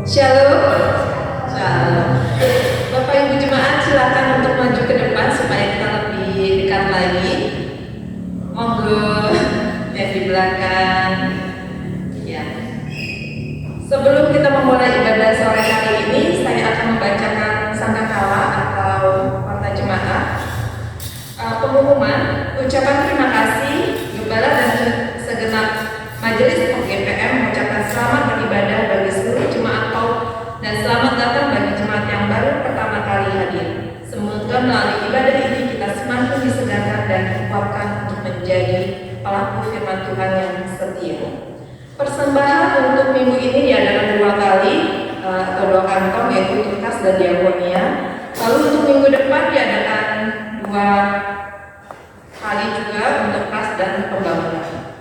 Shalom. Shalom. Bapak Ibu Jemaat silakan untuk maju ke depan supaya kita lebih dekat lagi. Monggo yang di belakang. Ya. Sebelum kita memulai ibadah sore hari ini, saya akan membacakan sangkakala atau kata jemaat. Pengumuman, ucapan terima kasih Gembala dan segenap Majelis GPM mengucapkan selamat beribadah bagi seluruh jemaat dan selamat datang bagi jemaat yang baru pertama kali hadir. Semoga melalui ibadah ini kita semakin disegarkan dan dikuatkan untuk menjadi pelaku firman Tuhan yang setia. Persembahan untuk minggu ini diadakan 2 kali atau 2 kantong, yaitu tuntas dan diakonia. Lalu untuk minggu depan diadakan 2 kali juga untuk kas dan pembangunan.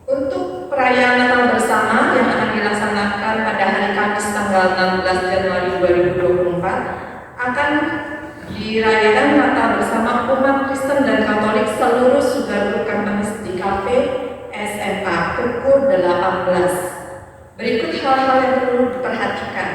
Untuk perayaan Natal bersama yang akan dilaksanakan pada hari Kamis tanggal 16 Januari 2024 akan dirayakan Natal bersama umat Kristen dan Katolik seluruh Sugarur Kamis di Cafe SMA pukul 18. Berikut hal-hal yang perlu diperhatikan.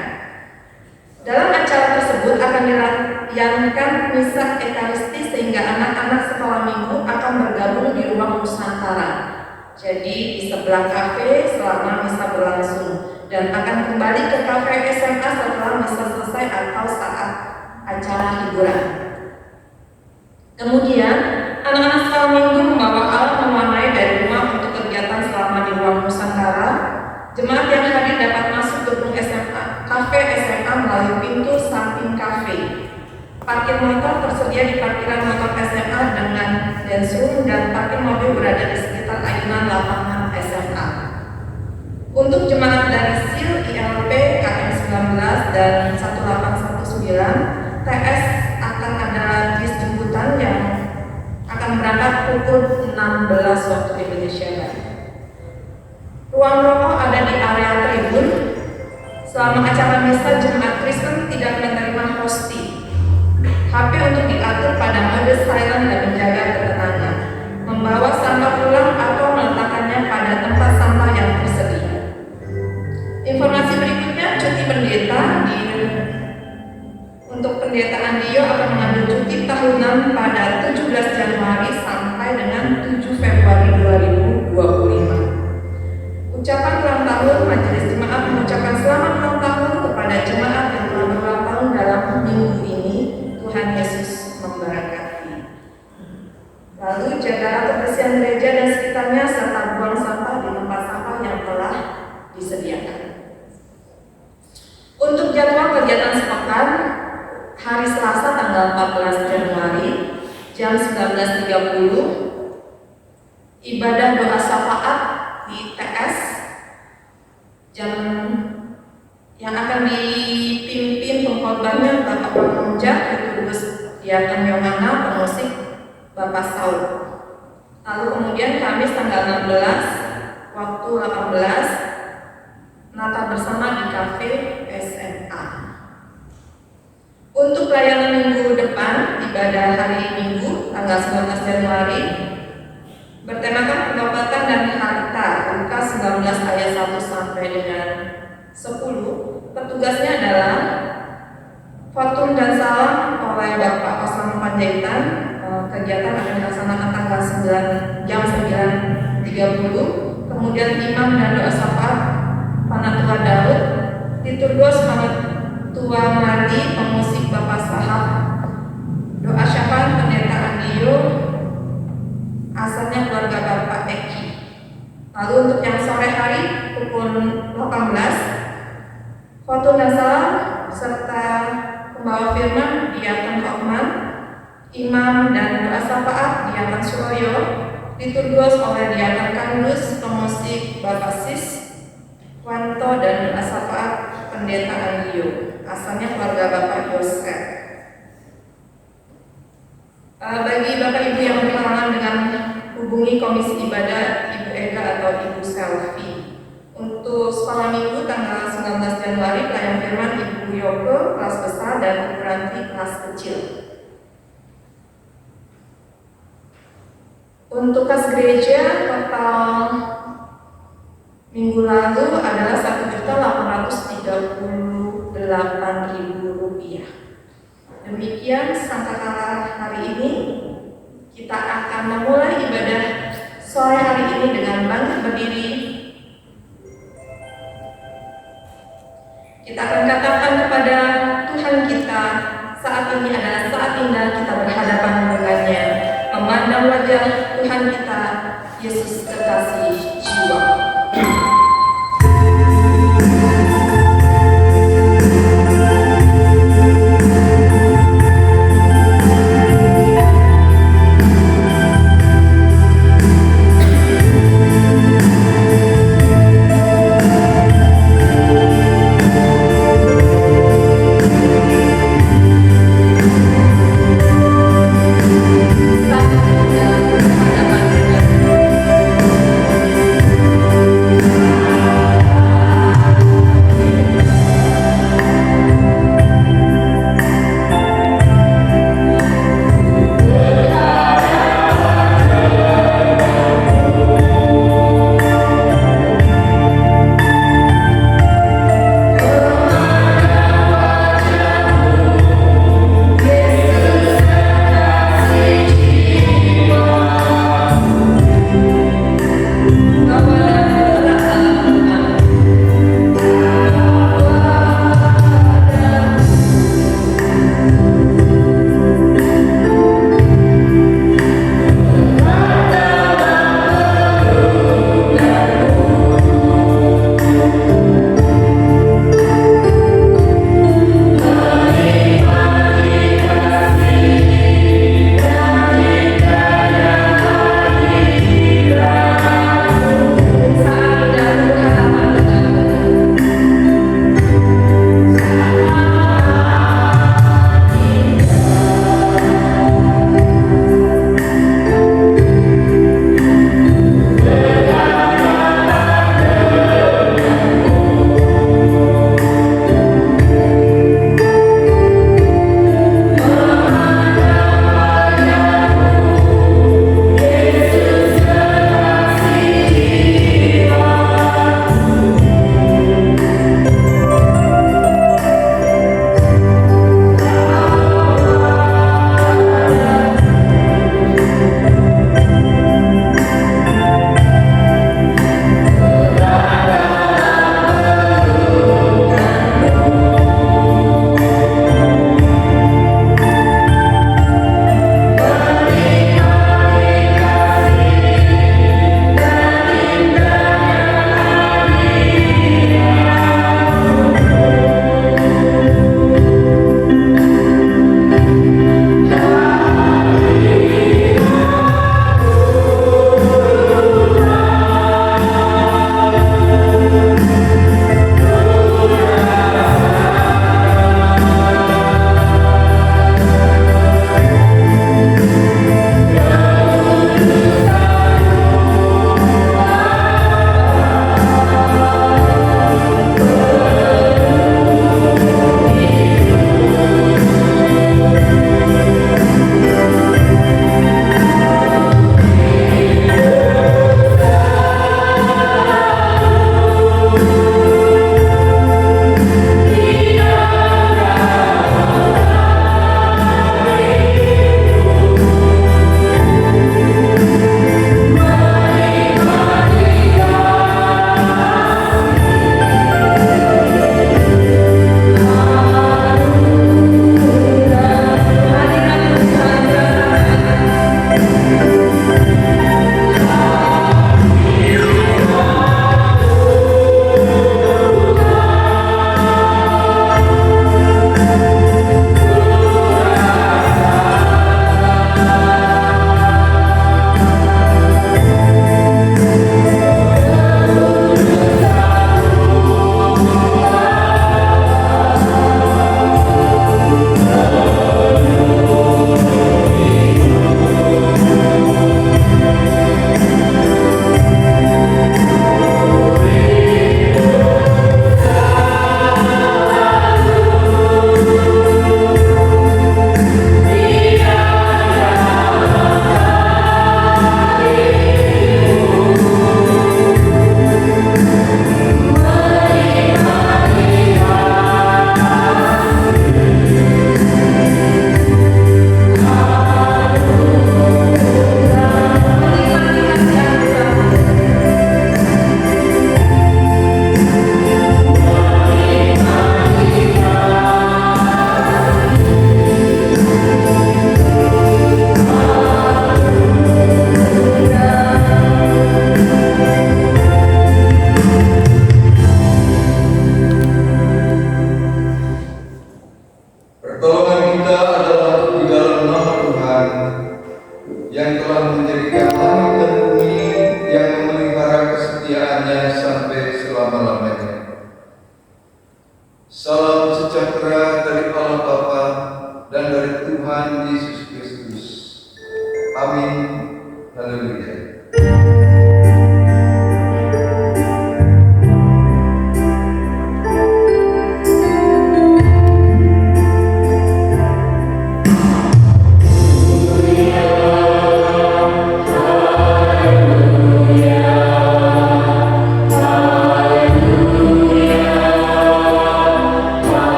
Dalam acara tersebut akan dilayankan misa ekaristi sehingga anak-anak sekolah minggu akan bergabung di ruang Nusantara. Jadi di sebelah kafe selama misa berlangsung dan akan kembali ke kafe SMA setelah misa selesai atau saat acara hiburan. Kemudian anak-anak sekolah minggu membawa alat mewarnai dari rumah untuk kegiatan selama di ruang Nusantara. Jemaat yang hadir dapat masuk gedung SMA, kafe SMA melalui pintu samping kafe. Parkir motor tersedia di parkiran motor SMA dengan densum dan parkir mobil berada di sekitar ayunan lapangan SMA. Untuk jemaat dari SIL, ILP, KM19 dan 1819, TS akan ada bis jemputan yang akan berangkat pukul 16 waktu Indonesia Barat. Ruang rokok ada di area tribun. Selama acara misa, jemaat Kristen tidak menerima hosting. HP untuk diatur pada mode silent dan menjaga ketenangan. Membawa sampah pulang atau meletakkannya pada tempat sampah yang tersedia. Informasi berikutnya, cuti pendeta untuk pendeta Andio akan mengambil cuti tahunan pada 17 Januari sampai dengan 7 Februari 2025. Ucapan ulang tahun, Majelis Jemaat mengucapkan selamat ulang tahun kepada jemaat yang telah berulang tahun dalam minggu ini. Tuhan Yesus memberkati. Lalu jagalah kebersihan gereja dan sekitarnya serta buang sampah di tempat sampah yang telah disediakan. Untuk jadwal kegiatan sepekan, hari Selasa tanggal 14 Januari jam 19.30 ibadah doa syafaat di TS yang akan dipimpin pengkhotbahnya Bapak Pemunjat Liturgus Diakon Yohana, pemusik Bapak Saul. Lalu kemudian Kamis tanggal 16 waktu 18 Natal bersama di Cafe SMA. Untuk pelayanan minggu depan, ibadah hari Minggu tanggal 19 Januari bertemakan penobatan dan harta, Lukas 19 ayat 1 sampai dengan 10. Petugasnya adalah Fatum dan salam oleh Bapak Osman Panjaitan. Kegiatan akan dilaksanakan tanggal 9 jam 9.30. Kemudian imam dan doa syafaat Panatua Daud, liturgos Panatua Mardi, pemusik Bapak Sahab, doa syafaat pendeta Andio, asalnya keluarga Bapak Eki. Lalu untuk yang sore hari pukul 18, foto dan salam serta pembawa firman Diakon Hokman, imam dan doa syafaat Diakon Suroyo, liturgos oleh Diakon Kandus, pemusik Bapak Sis Wanto, dan doa syafaat pendeta Andio, asalnya keluarga Bapak Yosef. Bagi Bapak Ibu yang berkenalan dengan hubungi Komisi Ibadah Ibu Ega atau Ibu Selvi. Untuk sekolah minggu tanggal 19 Januari pelayan firman Ibu Yoko kelas besar dan Ibu Ranti kelas kecil. Untuk kas gereja total minggu lalu adalah 1.803.000 Rp38.000. Demikian sangkakala hari ini. Kita akan memulai ibadah sore hari ini dengan bangkit berdiri. Kita akan katakan kepada Tuhan kita, saat ini adalah saat indah kita berhadapan dengannya, memandang wajah Tuhan kita, Yesus kekasih jiwa. Saat kita berhadapan dengan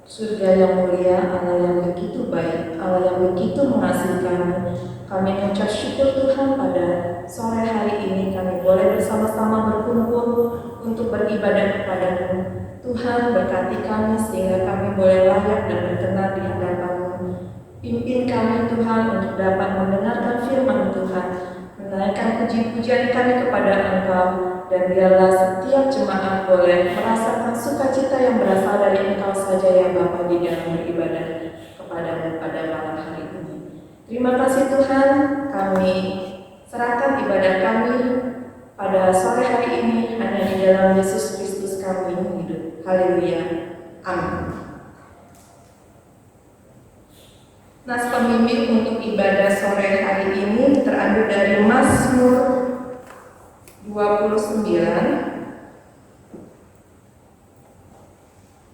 Surga yang mulia, Allah yang begitu baik, Allah yang begitu mengasihi kami mengucap syukur Tuhan pada sore hari ini kami boleh bersama-sama berkumpul untuk beribadah kepada-Mu. Tuhan berkati kami sehingga kami boleh layak dan berkenan di hadapan-Mu. Pimpin kami Tuhan untuk dapat mendengarkan firman Tuhan, menaikkan puji-pujian kami kepada Engkau, dan biarlah setiap jemaat boleh merasakan sukacita yang berasal dari Engkau saja ya Bapa di dalam beribadah kepada-Mu pada malam hari ini. Terima kasih Tuhan, kami serahkan ibadah kami pada sore hari ini hanya di dalam Yesus Kristus kami hidup. Haleluya. Amin. Nas pembimbing untuk ibadah sore hari ini terambil dari Mazmur 29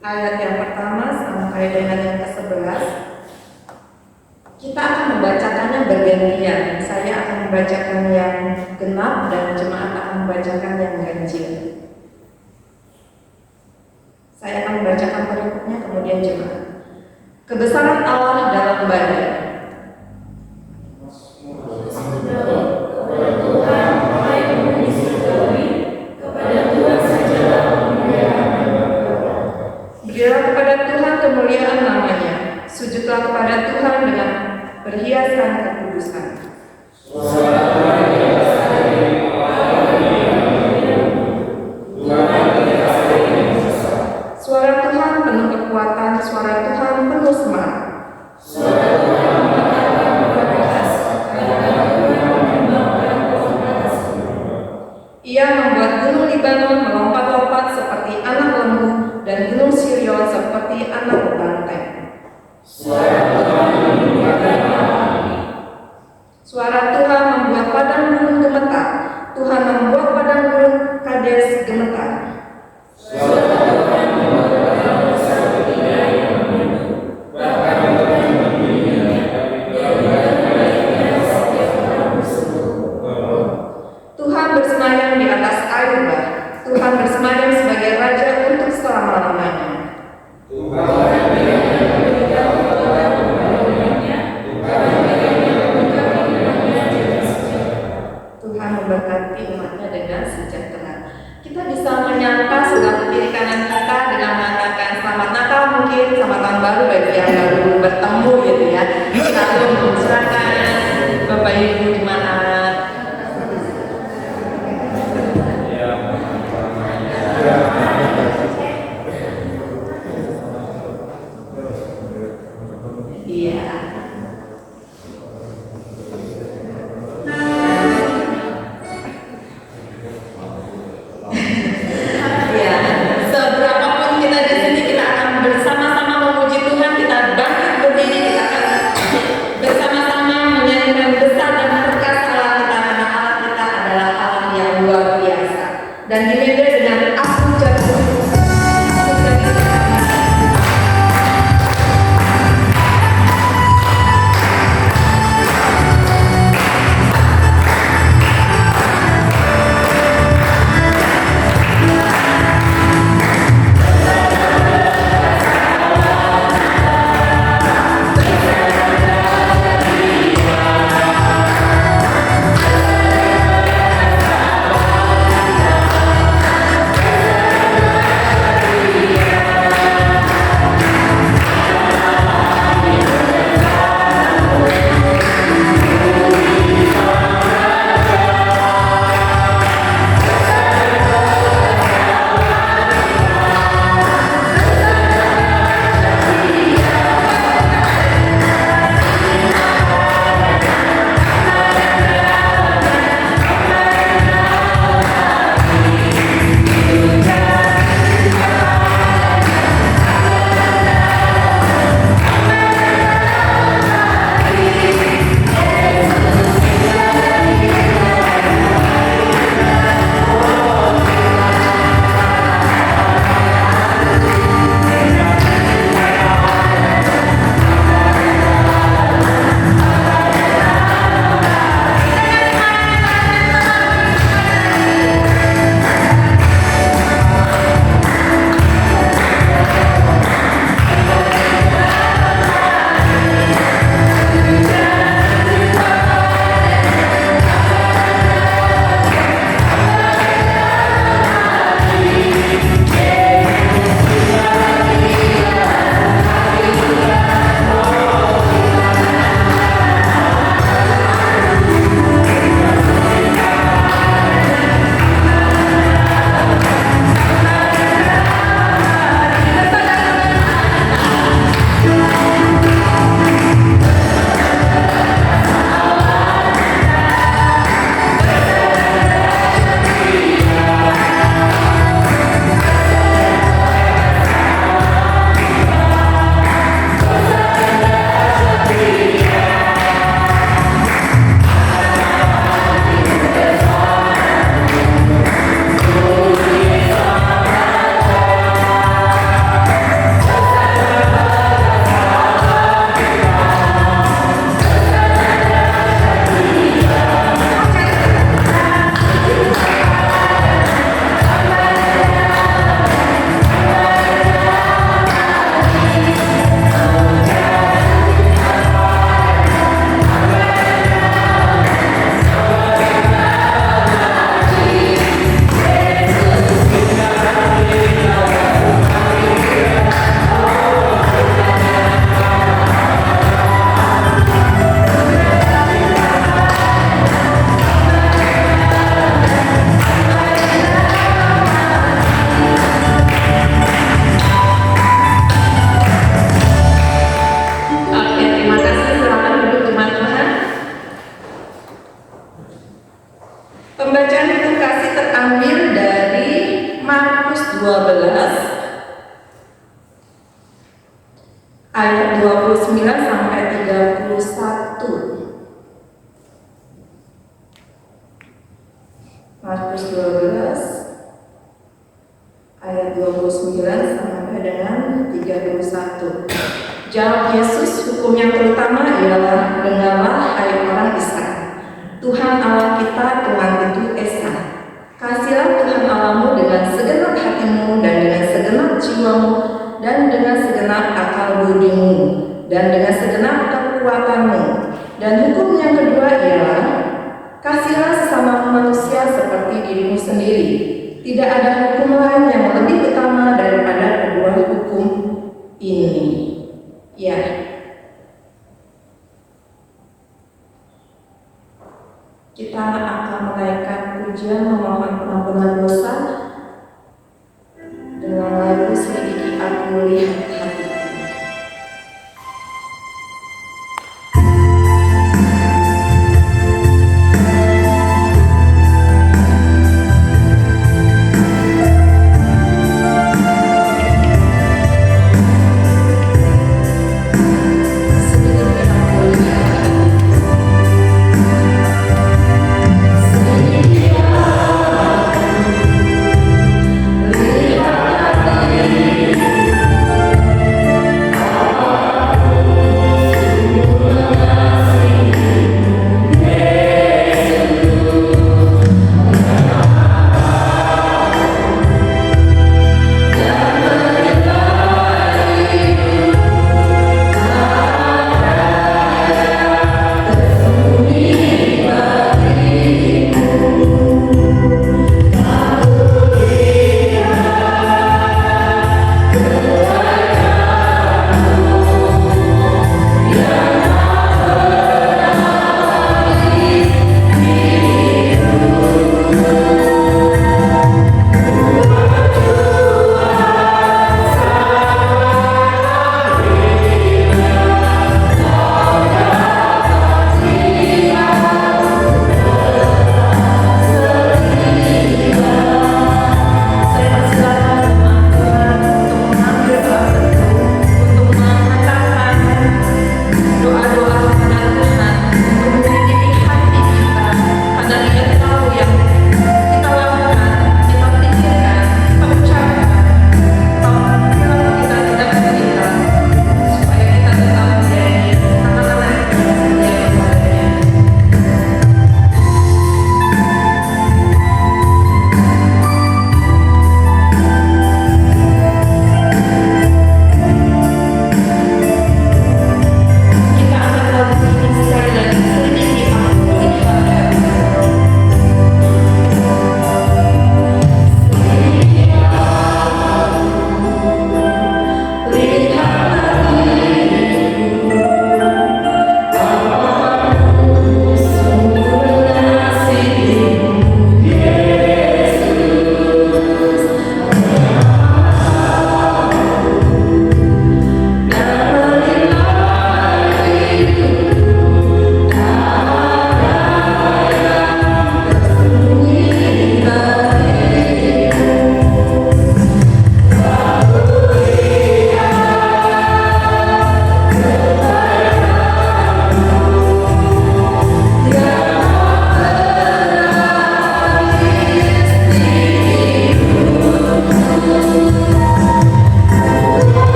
ayat yang pertama sampai dengan yang ke-11. Kita akan membacakannya bergantian. Saya akan membacakan yang genap dan jemaat akan membacakan yang ganjil. Saya akan membacakan berikutnya kemudian jemaat. Kebesaran Allah dalam badan. Berilah kepada Tuhan kemuliaan namanya. Sujudlah kepada Tuhan dengan berhiaskan kekudusan. Suara Tuhan penuh kekuatan, suara Tuhan penuh semangat. Ia membuat gunung Libanon melompat-lompat seperti anak lembu dan gunung Sirion seperti anak banteng. Suara Tuhan membuat padang gunung gemetar. Tuhan membuat padang gunung Kades gemetar. Tuhan bersemayam di atas air bah. Tuhan bersemayam sebagai raja untuk selama-lamanya. Tuhan memberkati umatnya dengan sejahtera. Kita bisa menyapa sebelah kiri kanan kita dengan mengatakan selamat Natal, mungkin selamat tahun baru bagi yang baru bertemu gitu ya. Shalom, silakan Bapak Ibu jemaat. Iya. Ya, seberapapun kita di sini kita akan bersama-sama memuji Tuhan, kita ayat 29 sampai 31. Markus 12 ayat 29 sampai dengan 31. Jawab Yesus, hukum yang terutama ialah, dengarlah hai orang Israel. Tuhan Allah kita, Tuhan itu Esa. Kasihlah Tuhan Allahmu dengan segenap hatimu dan dengan segenap jiwamu dan dengan segenap akal budimu dan dengan segenap kekuatanmu. Dan hukum yang kedua ialah, kasihlah sesama manusia seperti dirimu sendiri. Tidak ada hukum lain yang lebih utama daripada kedua hukum ini. Ya, kita akan menaikkan pujian memohon pengampunan dosa dengan lagu Selidiki Aku Lihat Hatiku. Selidiki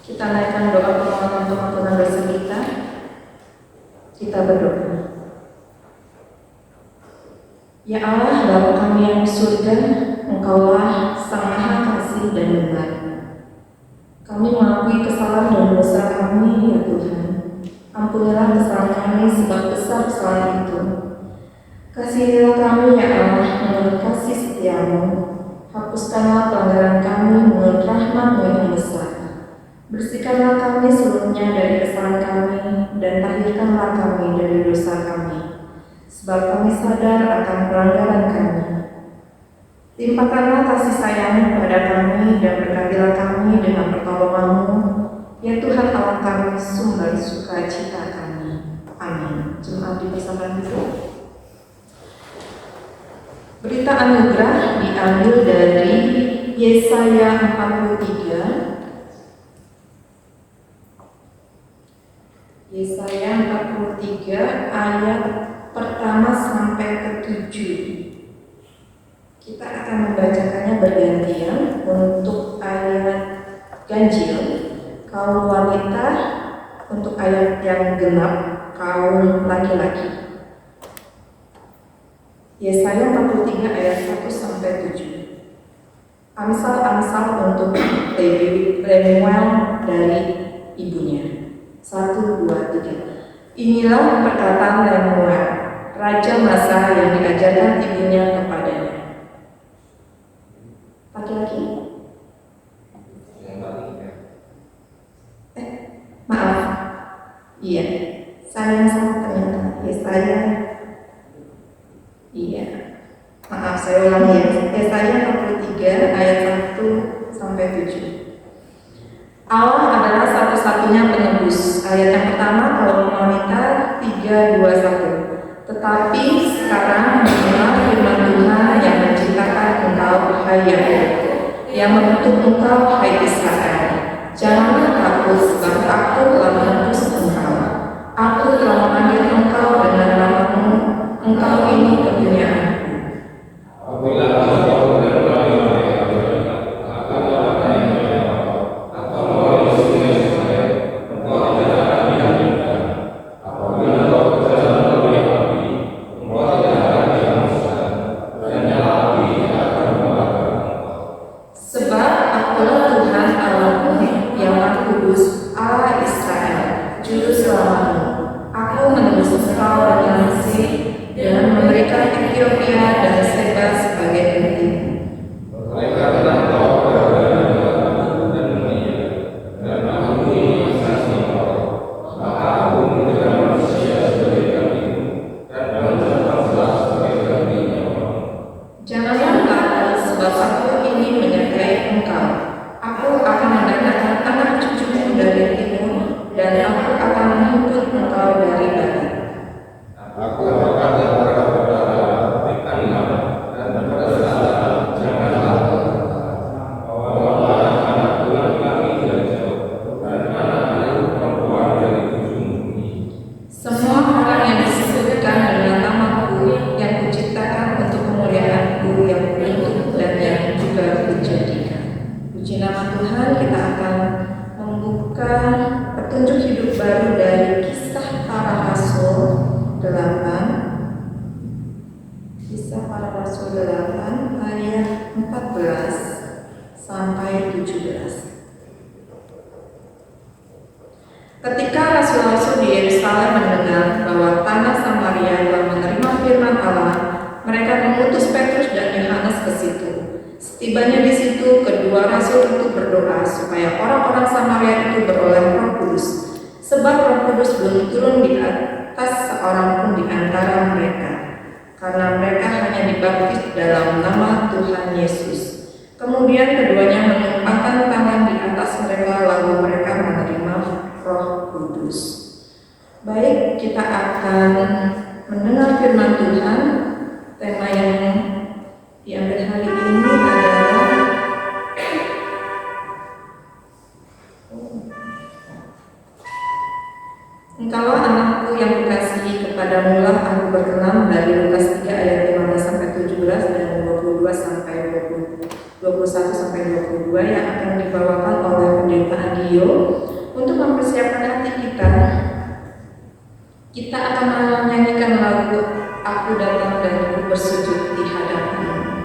Kita naikkan doa permohonan untuk ampunan dosa kita. Kita berdoa. Ya Allah, Bapa kami yang di surga, Engkaulah Sang Maha Kasih dan benar. Kami mengakui kesalahan dan dosa kami, ya Tuhan. Ampunilah kesalahan kami sebab besar kesalahan itu. Kasihilah kami, ya Allah, menurut kasih setiamu. Hapuskanlah pelanggaran kami menurut rahmat-Mu yang besar. Bersihkanlah kami seluruhnya dari kesalahan kami, dan tahirkanlah kami dari dosa kami. Sebab kami sadar akan pelanggaran kami. Limpahkanlah kasih sayang pada kami dan berkatilah kami dengan pertolongan-Mu, ya Tuhan Allah kami, sumber sukacita kami. Amin. Jemaat dipersilakan duduk. Berita anugerah diambil dari Yesaya 43. Yesaya 43 ayat pertama sampai ke-7. Kita akan membacakannya bergantian. Untuk ayat ganjil kaum wanita, untuk ayat yang genap kaum laki-laki. Yesaya 43 ayat 1 sampai 7. Amsal-amsal untuk Lemuel dari ibunya. 1, 2, 3. Inilah perkataan Lemuel, raja Masa yang diajarkan ibunya kepadanya. Laki-laki? Maaf. Iya. Saya yang salah ternyata. Yesaya. Iya. Maaf, saya ulang ya. Yesaya 43 ayat 1 sampai 7. Allah adalah satu-satunya penebus. Ayat yang pertama kaum wanita 3, 2, 1. Tetapi sekarang mendengar firman Tuhan yang menciptakan engkau, hai Yakub, yang membentuk engkau, hai Israel. Janganlah takut, sebab aku telah menebus engkau. Aku telah memanggil engkau dengan namamu. Engkau ini kepunyaanku. Ketika rasul-rasul di Yerusalem mendengar bahwa tanah Samaria telah menerima firman Allah, mereka mengutus Petrus dan Yohanes ke situ. Setibanya di situ, kedua rasul itu berdoa supaya orang-orang Samaria itu beroleh Roh Kudus, sebab Roh Kudus belum turun di atas seorang pun di antara mereka, karena mereka hanya dibaptis dalam nama Tuhan Yesus. Kemudian keduanya menumpahkan tangan di atas mereka, lalu mereka menerima Roh Kudus. Baik, kita akan mendengar firman Tuhan. Tema yang diambil hari ini adalah Engkaulah anakku yang kukasihi, kepadamulah aku berkenan, dari Lukas 3 ayat 15 sampai 17 dan 22 sampai 21 sampai 22 yang akan dibawakan oleh pendeta Agio. mempersiapkan hati kita, kita akan menyanyikan lagu Aku Datang dan Ku Bersujud di Hadapan-Mu.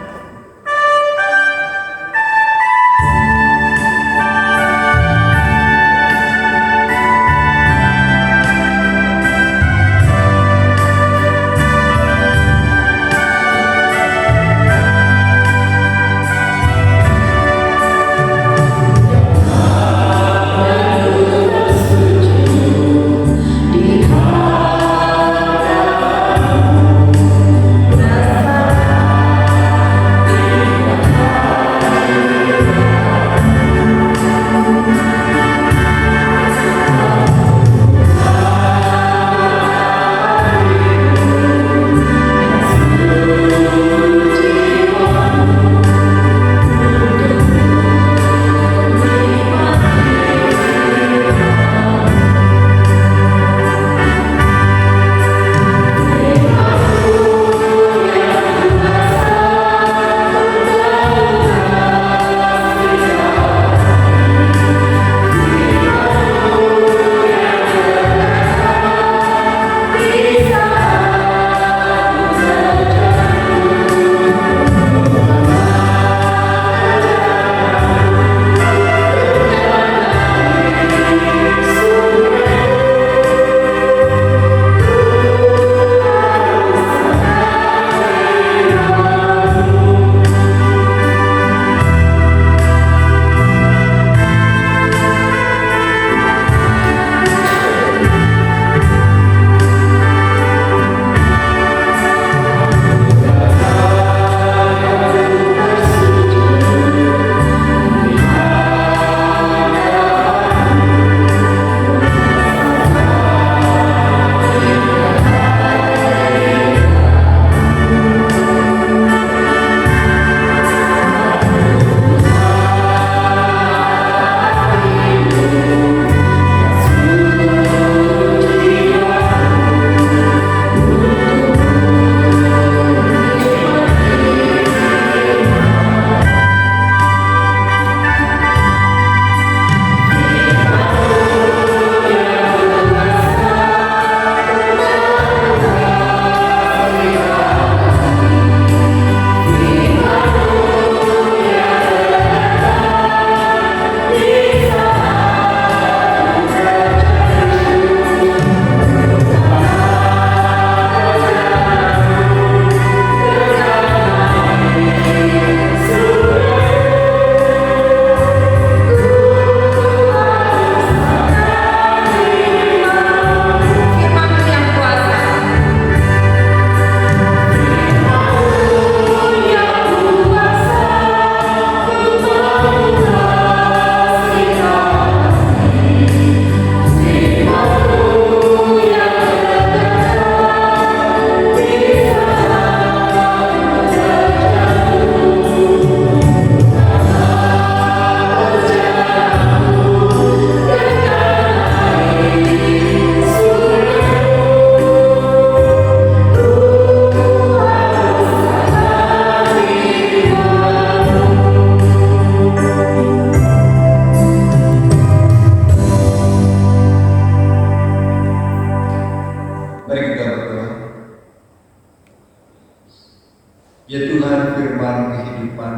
Ya Tuhan, firman kehidupan,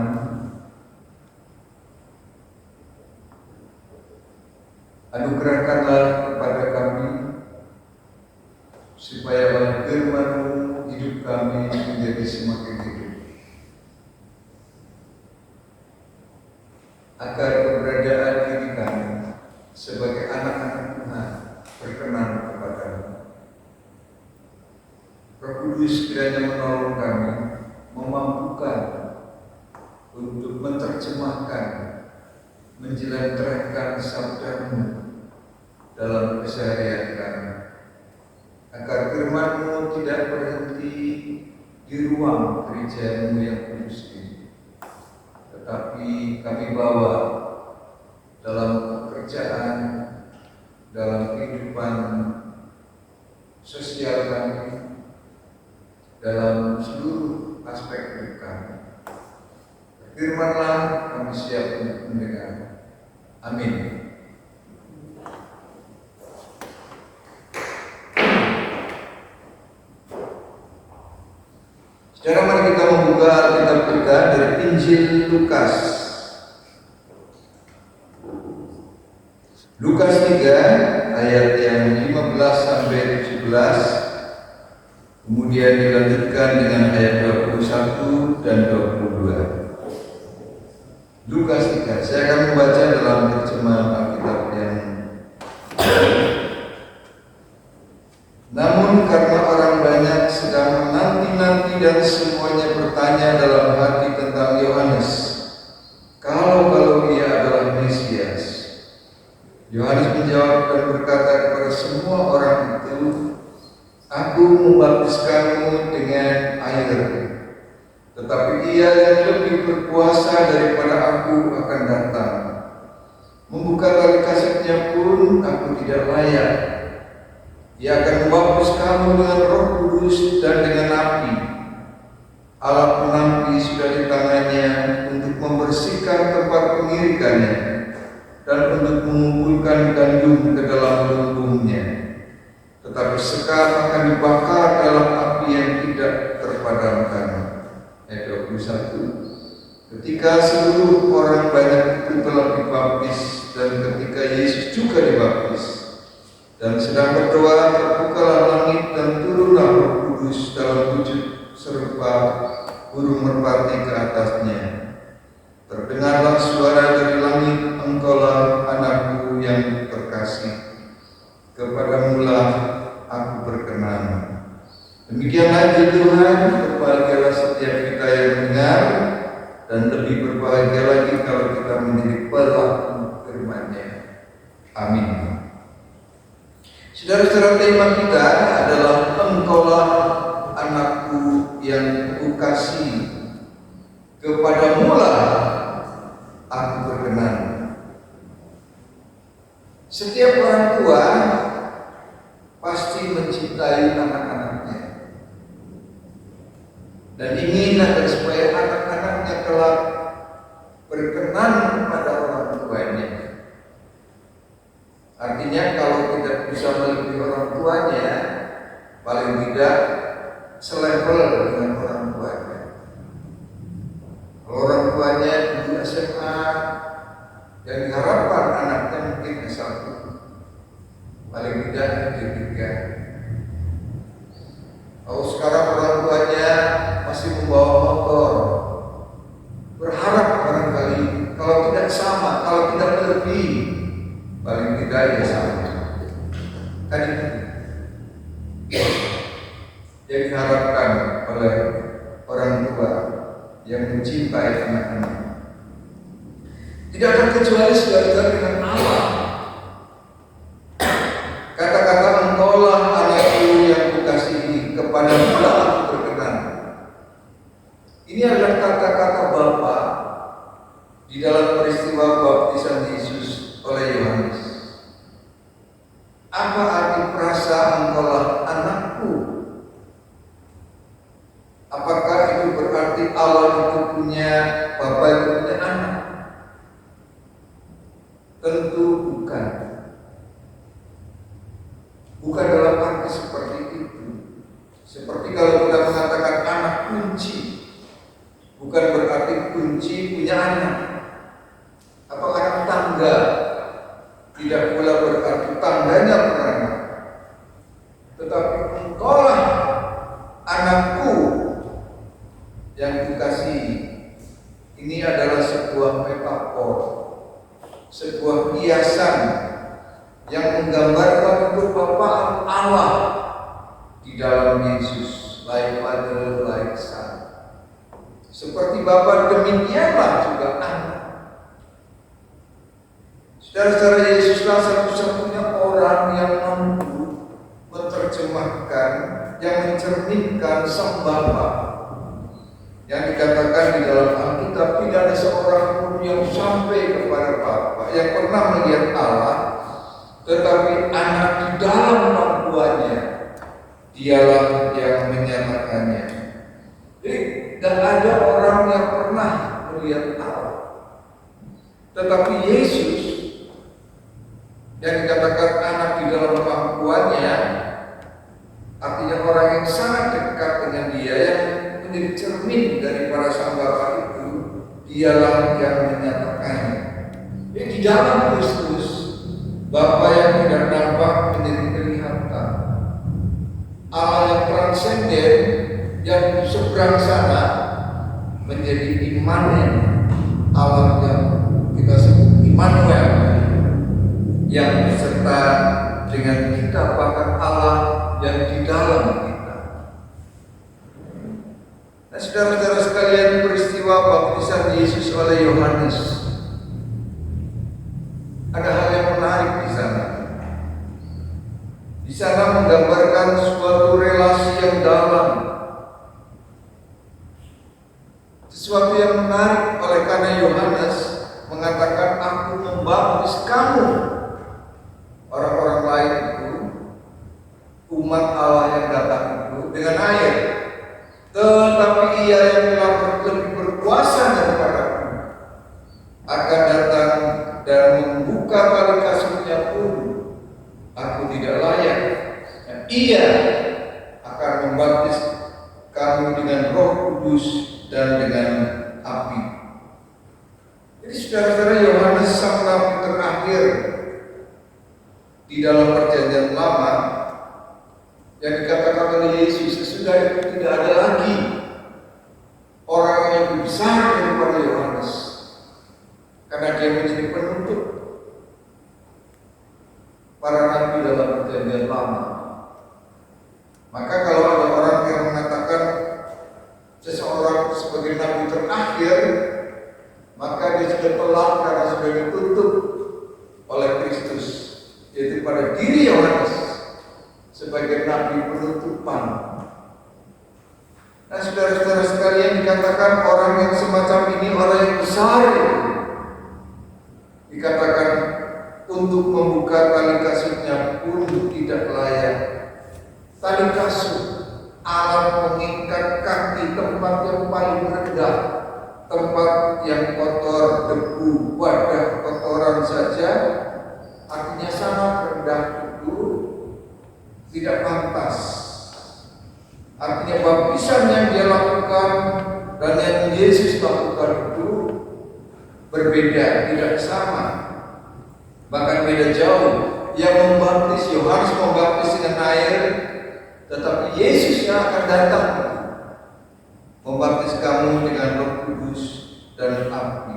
anugerahkanlah kepada kami supaya oleh firman-Mu hidup kami menjadi semakin hidup, agar keberadaan diri kami sebagai anak-anak Tuhan berkenan kepada-Mu. Roh Kudus kiranya menolong kami, memampukan untuk menerjemahkan, menjelantarkan sabda-Mu dalam keseharian kami, agar firman-Mu tidak berhenti di ruang gereja-Mu yang kudus ini, tetapi kami bawa dalam pekerjaan, dalam kehidupan sosial kami, dalam seluruh aspek hidup kami. Firman-Lah, kami siap untuk mendengar. Amin. Sekarang mari kita membuka Alkitab kita dari Injil Lukas. Lukas 3 ayat yang 15 sampai 17, kemudian dilanjutkan dengan ayat 21 dan 22. Lukas 3, saya akan membaca dalam terjemahan Alkitab yang namun karena orang banyak sedang menanti-nanti dan semuanya bertanya dalam hati tentang Yohanes, kalau ia adalah Mesias, Yohanes menjawab dan berkata kepada semua orang itu, aku membaptiskanmu dengan air, tetapi Ia yang lebih berkuasa daripada aku akan datang. Membuka tali kasutnya pun aku tidak layak. Ia akan membaptis kamu dengan Roh Kudus dan dengan api. Alat penampi sudah di tangannya untuk membersihkan tempat pengirikannya dan untuk mengumpulkan gandum ke dalam lumbungnya. Tetapi sekar akan dibakar dalam api yang tidak terpadamkan. Ayat 21. Ketika seluruh orang banyak itu telah dibaptis dan ketika Yesus juga dibaptis dan sedang berdoa, terbukalah langit dan turunlah Roh Kudus dalam wujud serupa burung merpati ke atasnya. Terdengarlah suara dari langit, engkaulah anakku yang terkasih, kepadamulah aku berkenan. Demikianlah Tuhan, berbahagialah setiap kita yang mendengar, dan lebih berbahagia lagi kalau kita menjadi pelaku firman-Nya. Amin. Saudara-saudara, tema kita adalah engkaulah anakku yang kukasihi, kepadamulah aku berkenan. Setiap orang tua pasti mencintai anak-anaknya dan ingin agar supaya anak-anaknya kelak berkenan kepada orang tuanya. Artinya kalau tidak bisa melebihi orang tuanya, paling tidak selevel dengan orang tuanya. Kalau orang tuanya di SMA, yang diharapkan anaknya mungkin S1, paling tidak D3. Kalau sekarang orang tuanya masih membawa motor, berharap barangkali kalau tidak sama, kalau tidak lebih, paling tidak ya sama. Kan itu yang diharapkan oleh orang tua yang mencintai anak-anak. Tidak terkecuali saudara dengan Allah. Kata-kata engkaulah anakku yang kukasihi, kepadamulah aku berkenan. Ini adalah kata-kata Bapa di dalam peristiwa baptisan Yesus oleh Yohanes. Apa arti frasa engkaulah anakku? Apakah itu berarti Allah itu punya Bapa itu punya anak? Tentu bukan. Bukan dalam arti seperti itu. Seperti kalau kita mengatakan anak kunci, bukan berarti kunci punya anak. Atau anak tangga, tidak pula berarti tangganya beranak. Tetapi engkaulah anakku yang kukasihi. Ini adalah sebuah metafor, sebuah hiasan yang menggambarkan kebapakan Allah di dalam Yesus, like Father, like Son. Seperti Bapa, demikianlah juga anak. Saudara-saudara, Yesuslah satu-satunya orang yang mampu menerjemahkan, yang mencerminkan sang Bapa. Yang dikatakan di dalam Alkitab, tidak ada seorang pun yang sampai kepada Bapa, yang pernah melihat Allah, tetapi anak di dalam pangkuannya, dialah yang menyatakannya. Jadi tidak ada orang yang pernah melihat Allah, tetapi Yesus yang dikatakan anak di dalam pangkuannya, artinya orang yang sangat dekat dengan Dia, yang menjadi menjadi cermin dari para sang Bapa itu, dialah yang menyatakannya. Jadi di dalam Kristus, Bapa yang tidak nampak menjadi kelihatan. Allah yang transenden, yang seberang sana menjadi imanen. Allah yang kita sebut Immanuel, yang beserta dengan kita, bahkan Allah yang di dalam kita. Nah, saudara-saudara sekalian, peristiwa baptisan Yesus oleh Yohanes, ada hal yang menarik di sana. Di sana menggambarkan suatu relasi yang dalam, sesuatu yang menarik, oleh karena Yohanes mengatakan, aku membaptis kamu. Orang-orang lain itu, umat Allah yang datang itu, dengan air. Tetapi ia yang lebih berkuasa daripadaku akan datang dan membuka tali kasutnya pun aku tidak layak. Dan ia akan membaptis kamu dengan Roh Kudus dan dengan api. Jadi saudara-saudara, Yohanes sang nabi terakhir di dalam perjanjian lama yang dikatakan oleh Yesus, sesudah itu tidak ada lagi orang yang lebih besar daripada Yohanes, karena dia menjadi penutup para nabi dalam perjanjian lama. Maka kalau ada orang yang mengatakan seseorang sebagai nabi terakhir, maka dia sudah telat karena sudah ditutup oleh Kristus, yaitu pada diri Yohanes sebagai nabi penutupan. Nah, saudara-saudara sekalian, dikatakan orang yang semacam ini, orang yang besar itu, dikatakan untuk membuka tali kasutnya pun tidak layak. Tali kasut, alat mengikat kaki, tempat yang paling rendah, tempat yang kotor, debu, wadah kotoran saja, artinya sangat rendah itu tidak pantas. Artinya baptisan yang dia lakukan dan yang Yesus lakukan itu berbeda, tidak sama, bahkan beda jauh. Yang membaptis, Yohanes membaptis dengan air, tetapi Yesus yang akan datang membaptis kamu dengan Roh Kudus dan api.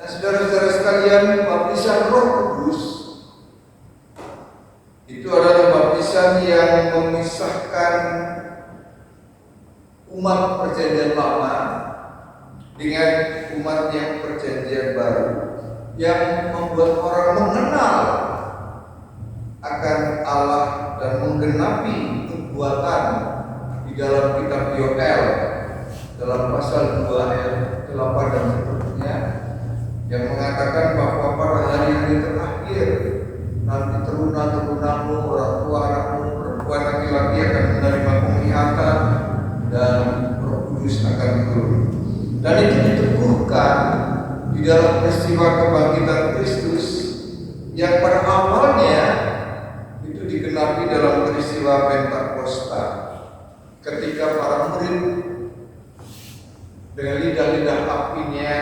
Nah, saudara-saudara sekalian, baptisan Roh Kudus itu adalah baptisan yang memisahkan umat perjanjian lama dengan umat yang perjanjian baru, yang membuat orang mengenal akan Allah dan menggenapi nubuatan di dalam kitab Yoel dalam pasal 2 ayat 8 dan seterusnya, yang mengatakan bahwa pada hari-hari terakhir nanti teruna-terunamu, orang tua anakmu, perempuan laki-laki akan menerima penglihatan dan Roh Kudus akan turun. Dan itu diteguhkan di dalam peristiwa kebangkitan Kristus yang pada awalnya itu digenapi dalam peristiwa Pentakosta, ketika para murid dengan lidah-lidah apinya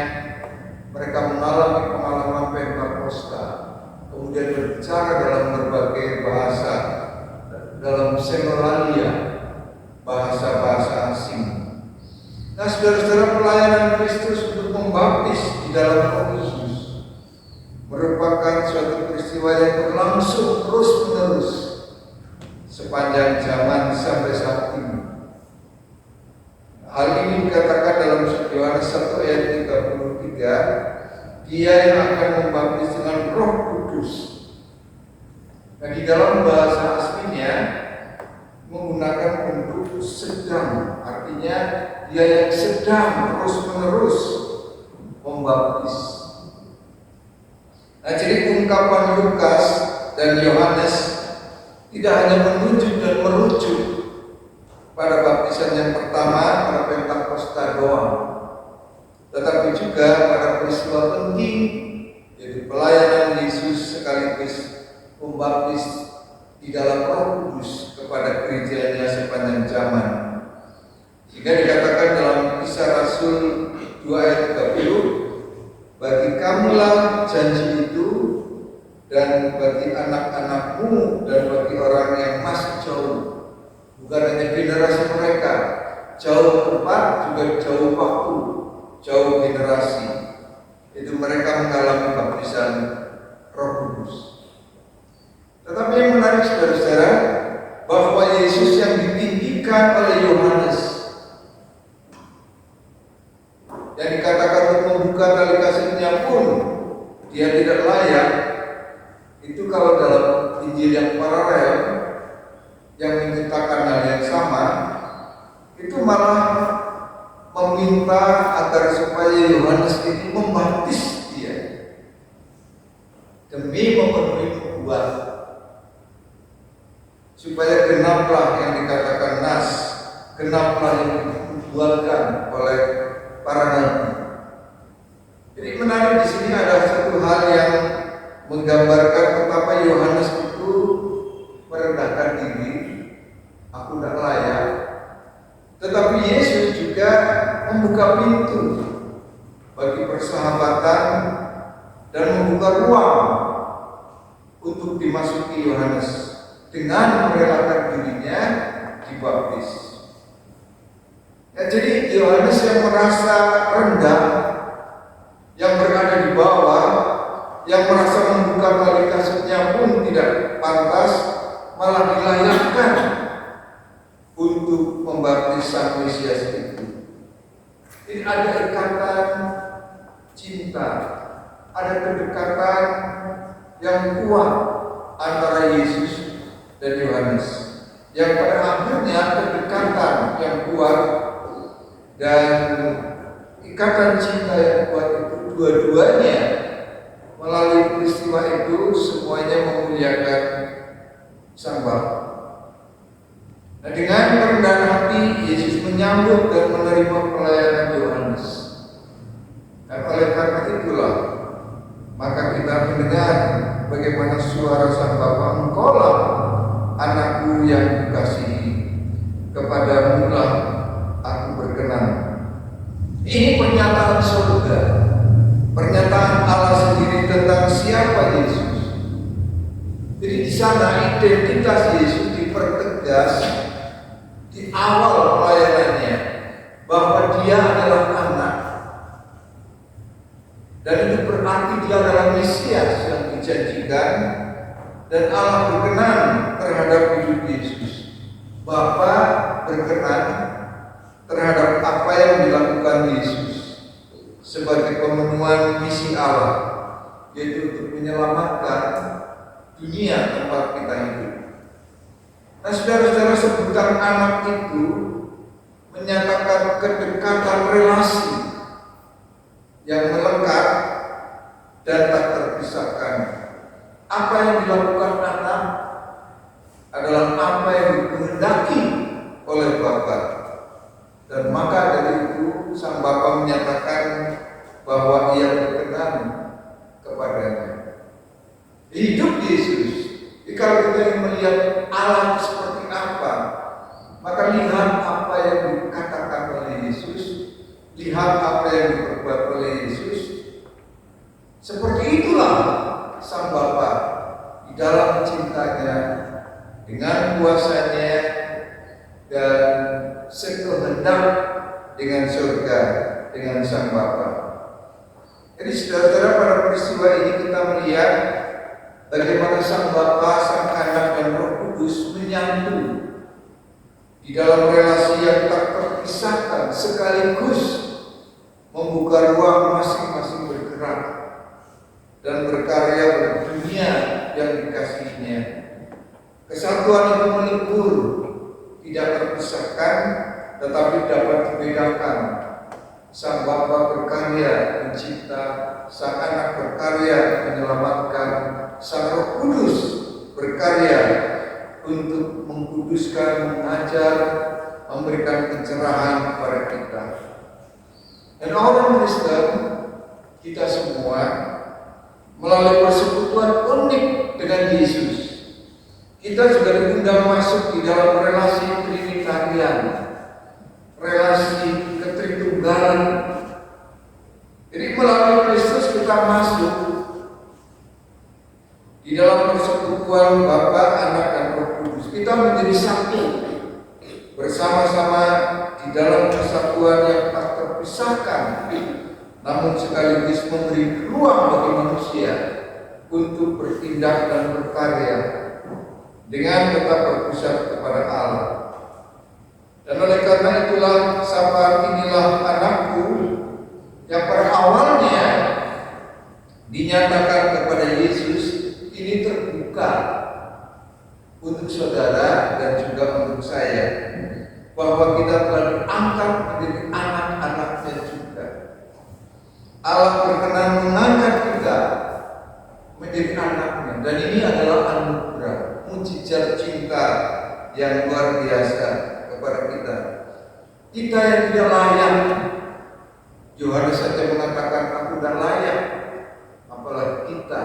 mereka mengalami pengalaman Pentakosta, kemudian berbicara dalam berbagai bahasa, dalam semolalia, bahasa-bahasa asing. Nah, saudara-saudara, pelayanan Kristus untuk membaptis di dalam Roh Kudus merupakan suatu peristiwa yang berlangsung terus-menerus sepanjang zaman sampai saat ini. Hal ini dikatakan dalam Yohanes 1 ayat 33, Dia yang akan membaptis dengan Roh Kudus. Nah, di dalam bahasa aslinya menggunakan bentuk sedang, artinya Dia yang sedang terus-menerus membaptis. Nah, jadi ungkapan Lukas dan Yohanes tidak hanya menunjuk dan merujuk pada baptisan yang pertama pada Pentakosta doang, tetapi juga pada peristiwa penting, yaitu pelayanan Yesus sekaligus membaptis di dalam Roh Kudus kepada gerejanya sepanjang zaman. Jika Sehingga dikatakan dalam Kisah Rasul 2 ayat 30, bagi kamulah janji itu, dan bagi anak-anakmu, dan bagi orang yang masih jauh. Bukan hanya generasi mereka, jauh tempat juga jauh waktu, jauh generasi. Itu mereka mengalami baptisan Roh Kudus. Tetapi yang menarik saudara-saudara, bahwa Yesus yang ditinggikan oleh Yohanes, yang dikatakan untuk membuka tali kasihnya pun dia tidak layak, itu kalau dalam Injil yang paralel yang menyatakan hal yang sama, itu malah meminta agar supaya Yohanes ini membaptis dia demi memenuhi nubuat, supaya genaplah yang dikatakan nas, genaplah yang dibuatkan oleh para nabi. Jadi menarik di sini ada satu hal yang menggambarkan betapa Yohanes itu merendahkan diri, aku tidak layak. Tetapi Yesus juga membuka pintu bagi persahabatan dan membuka ruang untuk dimasuki Yohanes dengan merelakan dirinya dibaptis. Ya, jadi Yohanes yang merasa rendah, yang berada di bawah, yang merasa membuka tali kasutnya pun tidak pantas, malah dilayakkan untuk membaptis Sang Mesias itu. Jadi ada ikatan cinta, ada kedekatan yang kuat antara Yesus dan Yohanes, yang pada akhirnya kedekatan yang kuat dan ikatan cinta yang kuat itu dua-duanya melalui peristiwa itu semuanya memuliakan Sang Bapa. Nah, dengan kerendahan hati Yesus menyambut dan menerima pelayanan Yohanes. Dan oleh karena itulah maka kita mendengar bagaimana suara Sang Bapa, engkaulah anakku yang kukasihi, kepadamu lah aku berkenan. Ini pernyataan surga, pernyataan Allah sendiri tentang siapa Yesus. Jadi di sana identitas Yesus dipertegas di awal pelayanannya, bahwa dia adalah anak, dan itu berarti dia adalah Mesias yang dijanjikan, dan Allah berkenan terhadap hidup Yesus. Bapa berkenan terhadap apa yang dilakukan Yesus sebagai pemenuhan misi Allah, yaitu untuk menyelamatkan dunia tempat kita hidup. Nah, saudara-saudara, sebutan anak itu menyatakan kedekatan relasi yang melekat dan tak terpisahkan. Apa yang dilakukan anak adalah apa yang dikehendaki oleh Bapa, dan maka dari itu Sang Bapa menyatakan bahwa ia berkenan kepadanya. Hidup Yesus, kalau kita ingin melihat Allah seperti apa, maka lihat apa yang dikatakan oleh Yesus, lihat apa yang diperbuat oleh Yesus. Seperti itulah Sang Bapa di dalam cintanya, dengan kuasanya, dan sekehendak dengan surga, dengan Sang Bapa. Jadi saudara-saudara, pada peristiwa ini kita melihat bagaimana Sang Bapa, Sang Anak, dan Roh Kudus menyatu di dalam relasi yang tak terpisahkan, sekaligus membuka ruang masing-masing bergerak dan berkarya bagi dunia yang dikasihinya. Kesatuan itu melebur, tidak terpisahkan, tetapi dapat dibedakan. Sang Bapa berkarya mencipta, Sang Anak berkarya menyelamatkan, Sang Roh Kudus berkarya untuk mengkuduskan, mengajar, memberikan pencerahan kepada kita. Dan orang Kristen, kita semua melalui persekutuan unik dengan Yesus, kita juga diundang masuk di dalam relasi Trinitarian, relasi ketritunggalan. Jadi melalui Kristus kita masuk di dalam persekutuan Bapa, Anak, dan Roh Kudus. Kita menjadi satu bersama-sama di dalam persatuan yang tak terpisahkan, namun sekaligus memberi ruang bagi manusia untuk bertindak dan berkarya dengan tetap berpusat kepada Allah. Dan oleh karena itulah sapaan inilah anakku yang pada awalnya dinyatakan kepada Yesus ini terbuka untuk saudara dan juga untuk saya, bahwa kita telah diangkat menjadi anak-anaknya juga. Allah berkenan mengangkat kita menjadi anaknya, dan ini adalah anugerah, mujizat cinta yang luar biasa kepada kita. Kita yang tidak layak, Yohanes saja mengatakan aku tidak layak, apalagi kita.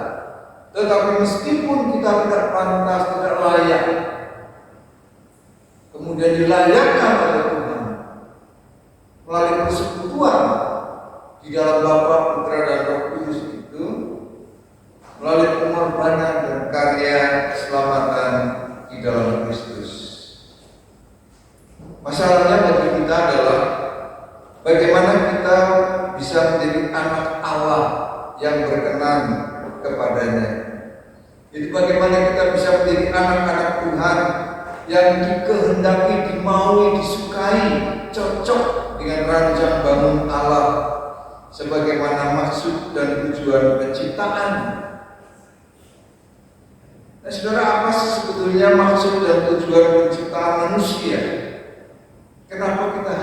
Tetapi meskipun kita tidak pantas, tidak layak, kemudian dilayakkan oleh Tuhan melalui persekutuan di dalam Bapa, Putra, dan Roh Kudus itu, melalui pengorbanan dan karya keselamatan di dalam Kristus. Masalahnya bagi kita adalah bagaimana kita bisa menjadi anak Allah yang berkenan kepadanya. Jadi bagaimana kita bisa menjadi anak-anak Tuhan yang dikehendaki, dimaui, disukai, cocok dengan rancang bangun Allah sebagaimana maksud dan tujuan penciptaan. Nah, saudara, apa sih sebetulnya maksud dan tujuan penciptaan manusia? Kenapa kita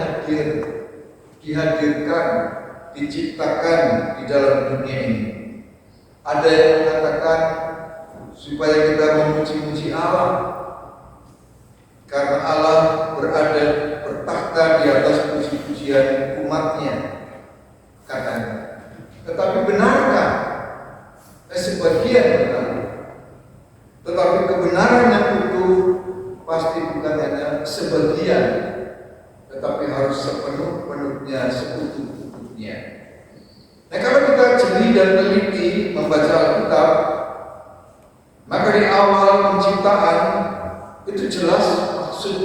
dihadirkan, diciptakan di dalam dunia ini? Ada yang mengatakan supaya kita memuji-muji Allah, karena Allah berada bertakhta di atas puji-pujian umatnya, katanya. Tetapi benarkah? Sebagian benar. Tetapi kebenaran yang utuh pasti bukan hanya sebagian, tetapi harus sepenuh-penuhnya, seutuh-utuhnya. Nah, kalau kita jeli dan teliti membaca Alkitab, maka di awal penciptaan itu jelas maksud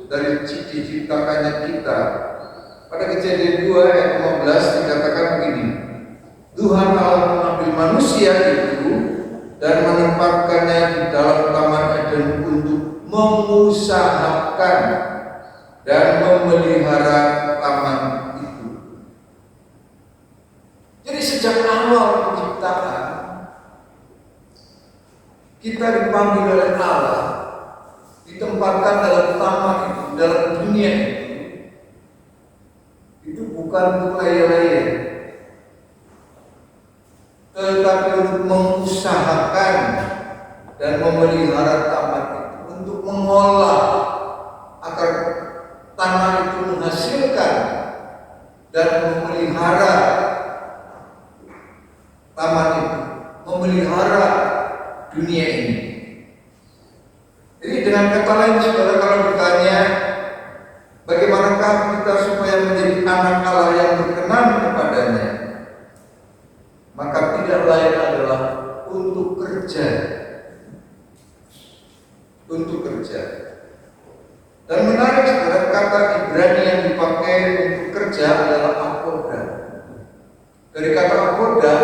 dari diciptakannya kita. Pada Kejadian 2 ayat 15 dikatakan begini, Tuhan Allah mengambil manusia itu dan menempatkannya di dalam Taman Eden untuk mengusahakan dan memelihara taman itu. Jadi sejak awal penciptaan kita dipanggil oleh Allah, ditempatkan dalam taman itu, dalam dunia itu bukan untuk laya-laya, tetapi untuk mengusahakan dan memelihara taman itu, untuk mengolah agar tanah itu menghasilkan dan memelihara taman itu, memelihara dunia ini. Jadi dengan kata lain, saudara, kalau bertanya bagaimanakah kita supaya menjadi anak Allah yang berkenan kepadanya, maka tidak lain adalah untuk kerja. Untuk kerja. Dan menarik, saudara, kata Ibrani yang dipakai untuk kerja adalah akoda. Dari kata akoda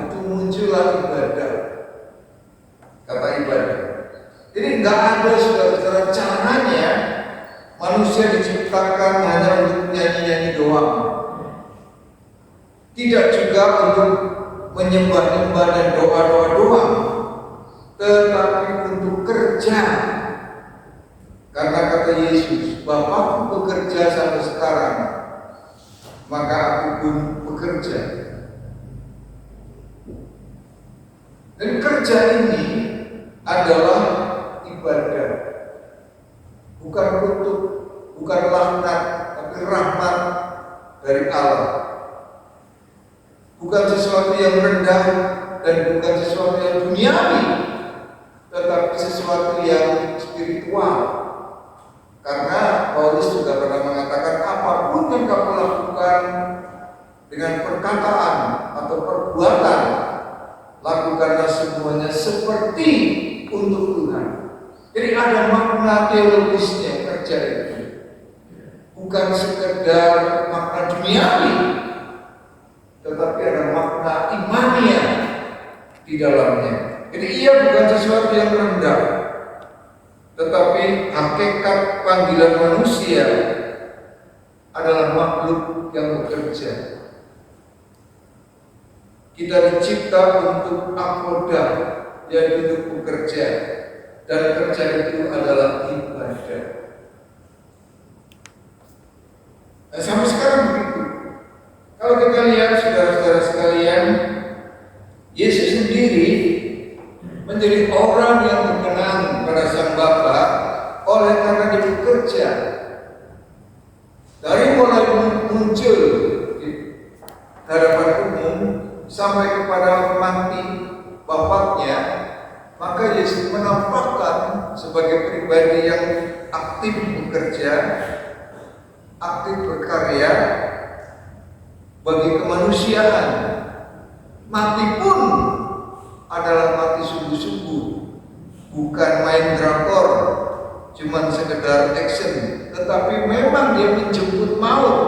itu muncullah ibadah. Kata ibadah. Jadi nggak ada, saudara, caranya manusia diciptakan hanya untuk nyanyi-nyanyi doang. Tidak juga untuk menyembah-nyembah dan doa-doa doang, tetapi untuk kerja. Karena kata Yesus, Bapakku bekerja sampai sekarang, maka aku pun bekerja. Dan kerja ini adalah ibadah, bukan kutuk, bukan laknat, tapi rahmat dari Allah. Bukan sesuatu yang rendah dan bukan sesuatu yang duniawi, tetapi sesuatu yang spiritual. Karena Paulus juga pernah mengatakan apapun semuanya seperti untuk Tuhan. Jadi ada makna teologisnya kerja itu, bukan sekedar makna duniawi, tetapi ada makna imania di dalamnya. Jadi ia bukan sesuatu yang rendah, tetapi hakikat panggilan manusia adalah makhluk yang bekerja. Kita dicipta untuk akoda, yaitu untuk bekerja, dan kerja itu adalah ibadah. Nah, sampai sekarang begitu. Kalau kita lihat saudara-saudara sekalian, Yesus sendiri menjadi orang yang berkenan pada Sang Bapa oleh karena dia bekerja. Dari mulai muncul di hadapan umum sampai kepada mati Bapaknya, maka Yesus menampakkan sebagai pribadi yang aktif bekerja, aktif berkarya bagi kemanusiaan. Mati pun adalah mati sungguh-sungguh, bukan main drakor, cuman sekedar action, tetapi memang dia menjemput maut.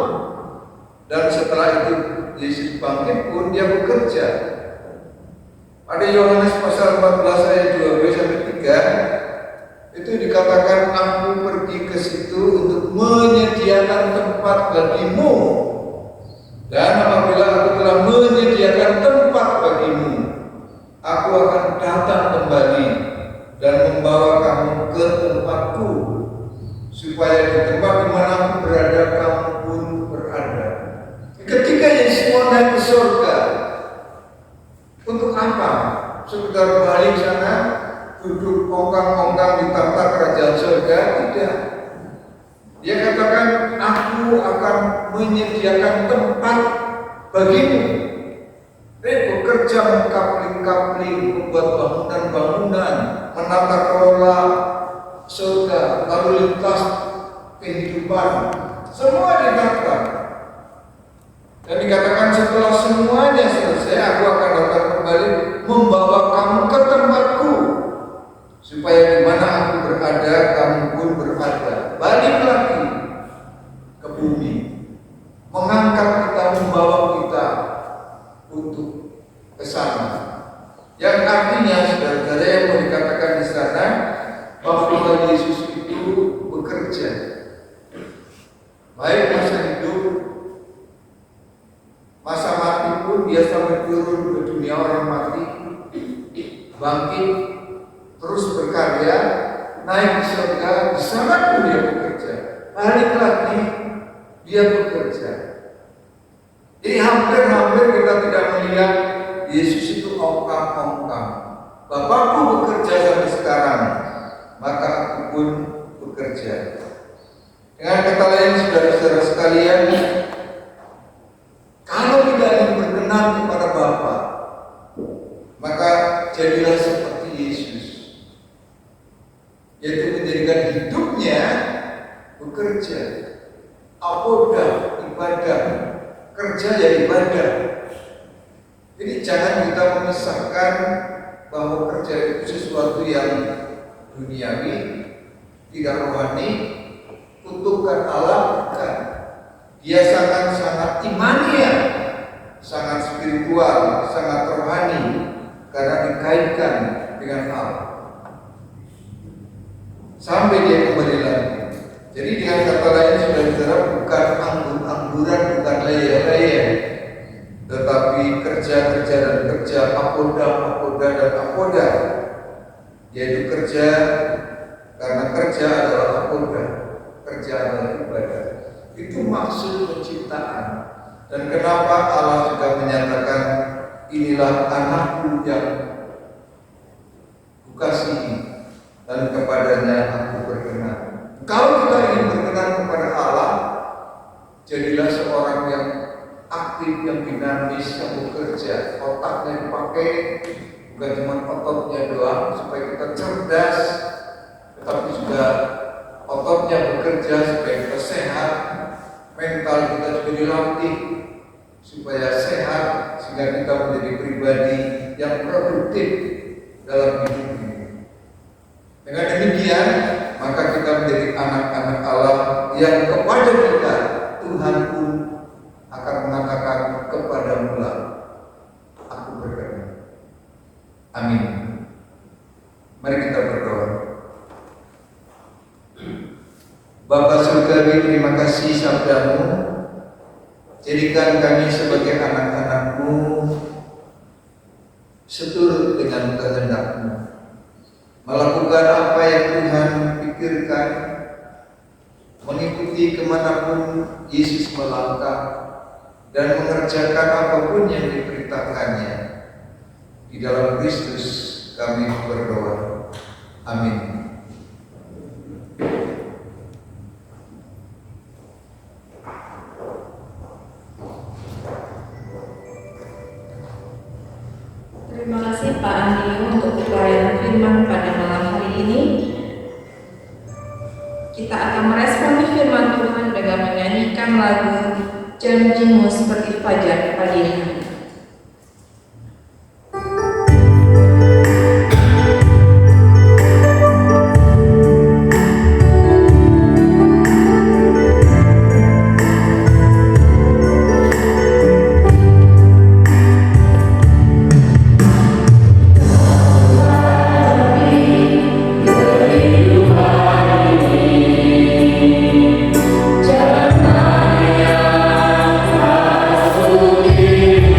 Dan setelah itu Yesus bangkit pun dia bekerja. Pada Yohanes pasal 14 ayat 2-3 itu dikatakan, aku pergi ke situ untuk menyediakan tempat bagimu. Dan apabila aku telah menyediakan tempat bagimu, aku akan datang kembali dan membawa kamu ke tempatku, supaya di tempat di mana aku berada, kamu pun berada. Ketika Yesus mau naik ke surga, untuk apa? Sekedar balik sana, duduk ongkang-ongkang di tahta kerajaan surga? Tidak. Dia katakan, aku akan menyediakan tempat bagimu. Bekerja mengkapling-kapling, membuat bangunan-bangunan, menata kelola surga, lalu lintas kehidupan, semua ditata. Dan dikatakan setelah semuanya selesai, aku akan datang kembali membawa kamu ke tempatku, supaya di mana aku berada, kamu pun berada. Balik lagi ke bumi, mengangkat kita, membawa kita untuk ke sana. Yang artinya, saudara-saudara, yang mau dikatakan di sana bahwa Yesus itu bekerja, baik masa hidup, masa mati pun dia sampai turun ke dunia orang mati, bangkit, terus berkarya, naik ke surga, di sana pun dia bekerja, balik lagi dia bekerja. Jadi hampir-hampir kita tidak melihat Yesus itu ongkang-ongkang. Bapakku bekerja sampai sekarang, maka aku pun bekerja. Dengan kata lain, saudara-saudara sekalian, kalau kita ingin berkenan kepada Bapa, maka jadilah seperti Yesus, yaitu menjadikan hidupnya bekerja, apoda, ibadah, kerja ya ibadah. Jadi jangan kita memisahkan bahwa kerja itu sesuatu yang duniawi, tidak rohani, kutukan Allah, bukan. Dia sangat-sangat imania, sangat spiritual, sangat rohani, karena dikaitkan dengan Allah. Sampai dia kembali lagi. Jadi dengan kata lain, saudara-saudara, bukan anggur-angguran, bukan leye-leye, tetapi kerja-kerja dan kerja, apoda dan apoda, yaitu kerja karena kerja adalah apoda, kerja adalah ibadah. Itu maksud penciptaan. Dan kenapa Allah sudah menyatakan, inilah anakku yang kukasihi, dan kepadanya aku berkenan. Kalau kita ingin berkenan kepada Allah, jadilah seorang yang aktif, yang dinamis, yang bekerja. Otaknya dipakai, bukan cuma ototnya doang supaya kita cerdas, tetapi juga ototnya bekerja supaya kita sehat, mental kita juga dilatih supaya sehat, sehingga kita menjadi pribadi yang produktif, Mari kita berdoa. Bapa Surgawi, terima kasih sabda-Mu. Jadikan kami sebagai anak-anak-Mu seturut dengan kehendak-Mu, melakukan apa yang Tuhan pikirkan, mengikuti kemanapun Yesus melangkah, dan mengerjakan apapun yang diperintahkannya. Di dalam Kristus kami berdoa. Amin. Terima kasih Pak Andi untuk pelayanan firman pada malam hari ini. Kita akan meresponi firman Tuhan dengan menyanyikan lagu Janji-Mu Seperti Fajar Pagi Hari. Jangan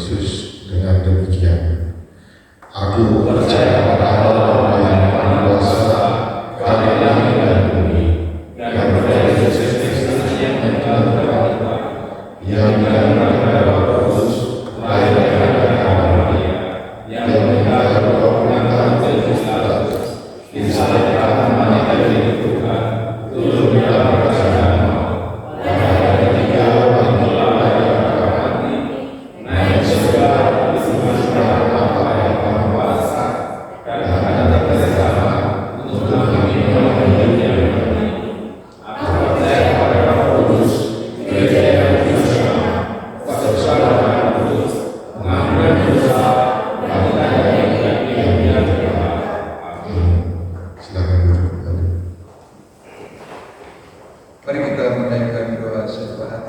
Yesus dengan demikian, aku percaya pada Allah yang Maha Kuasa, Karya dan bumi, dan pada Yesus Kristus yang telah berkata, yang dikandungkan Roh Kudus, lahir dari Maria, yang meninggal berpengalaman dari Kristus, disalibkan mati dari Tuhan, turun dalam kerajaan maut, pada hari ketiga bangkit dari antara mati, naik surga, bersama Bapa yang Maha Kuasa, dan akan bersama untuk memimpin hidup yang abadi. Aku percaya pada Roh Kudus, Gereja yang Kristen, persaudaraan kudus, pengampunan dosa, bangkitan dari yang tidak. Amin. Silakan duduk kembali. Mari kita menaikkan doa syafaat.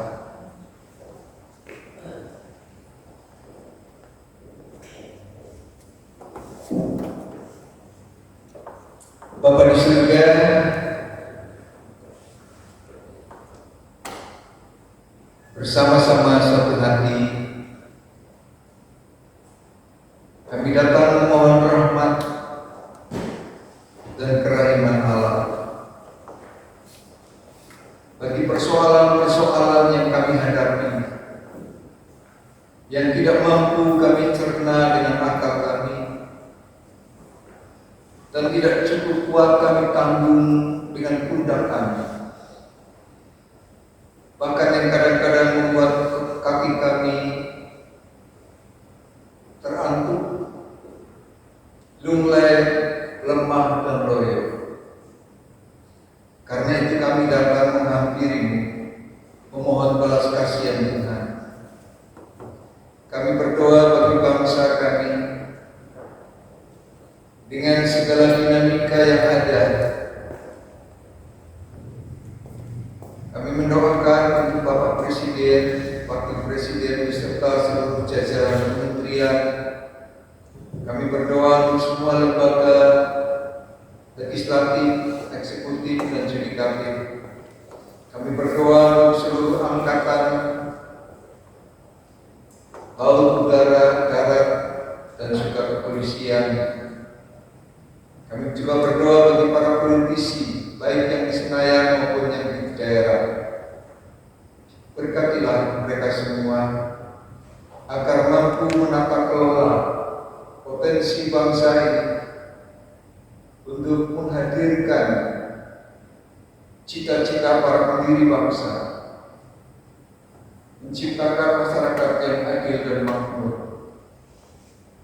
Bapa di surga, bersama-sama satu hati kami datang memohon rahmat dan kerahiman Allah bagi persoalan-persoalan yang kami hadapi, yang tidak mampu kami cerna dengan akal kami, dan tidak cukup kuat kami tanggung dengan pundak kami. Bahkan yang kadang-kadang membuat kaki kami terantuk, lunglai, lemah dan loyo. Karena itu kami datang menghampirimu, memohon belas kasihan Tuhan. Kami berdoa bagi bangsa kami dengan segala dinamika yang ada. Kami mendoakan untuk Bapak Presiden, Wakil Presiden beserta seluruh jajaran kementerian. Kami berdoa untuk semua lembaga legislatif, eksekutif, dan yudikatif. Kami berdoa untuk seluruh angkatan laut, udara, darat, dan juga kepolisian. Kami juga berdoa bagi para politisi, baik yang di Senayan maupun yang di daerah. Berkatilah mereka semua agar mampu menata kelola potensi bangsa ini untuk menghadirkan cita-cita para pendiri bangsa, menciptakan masyarakat yang adil dan makmur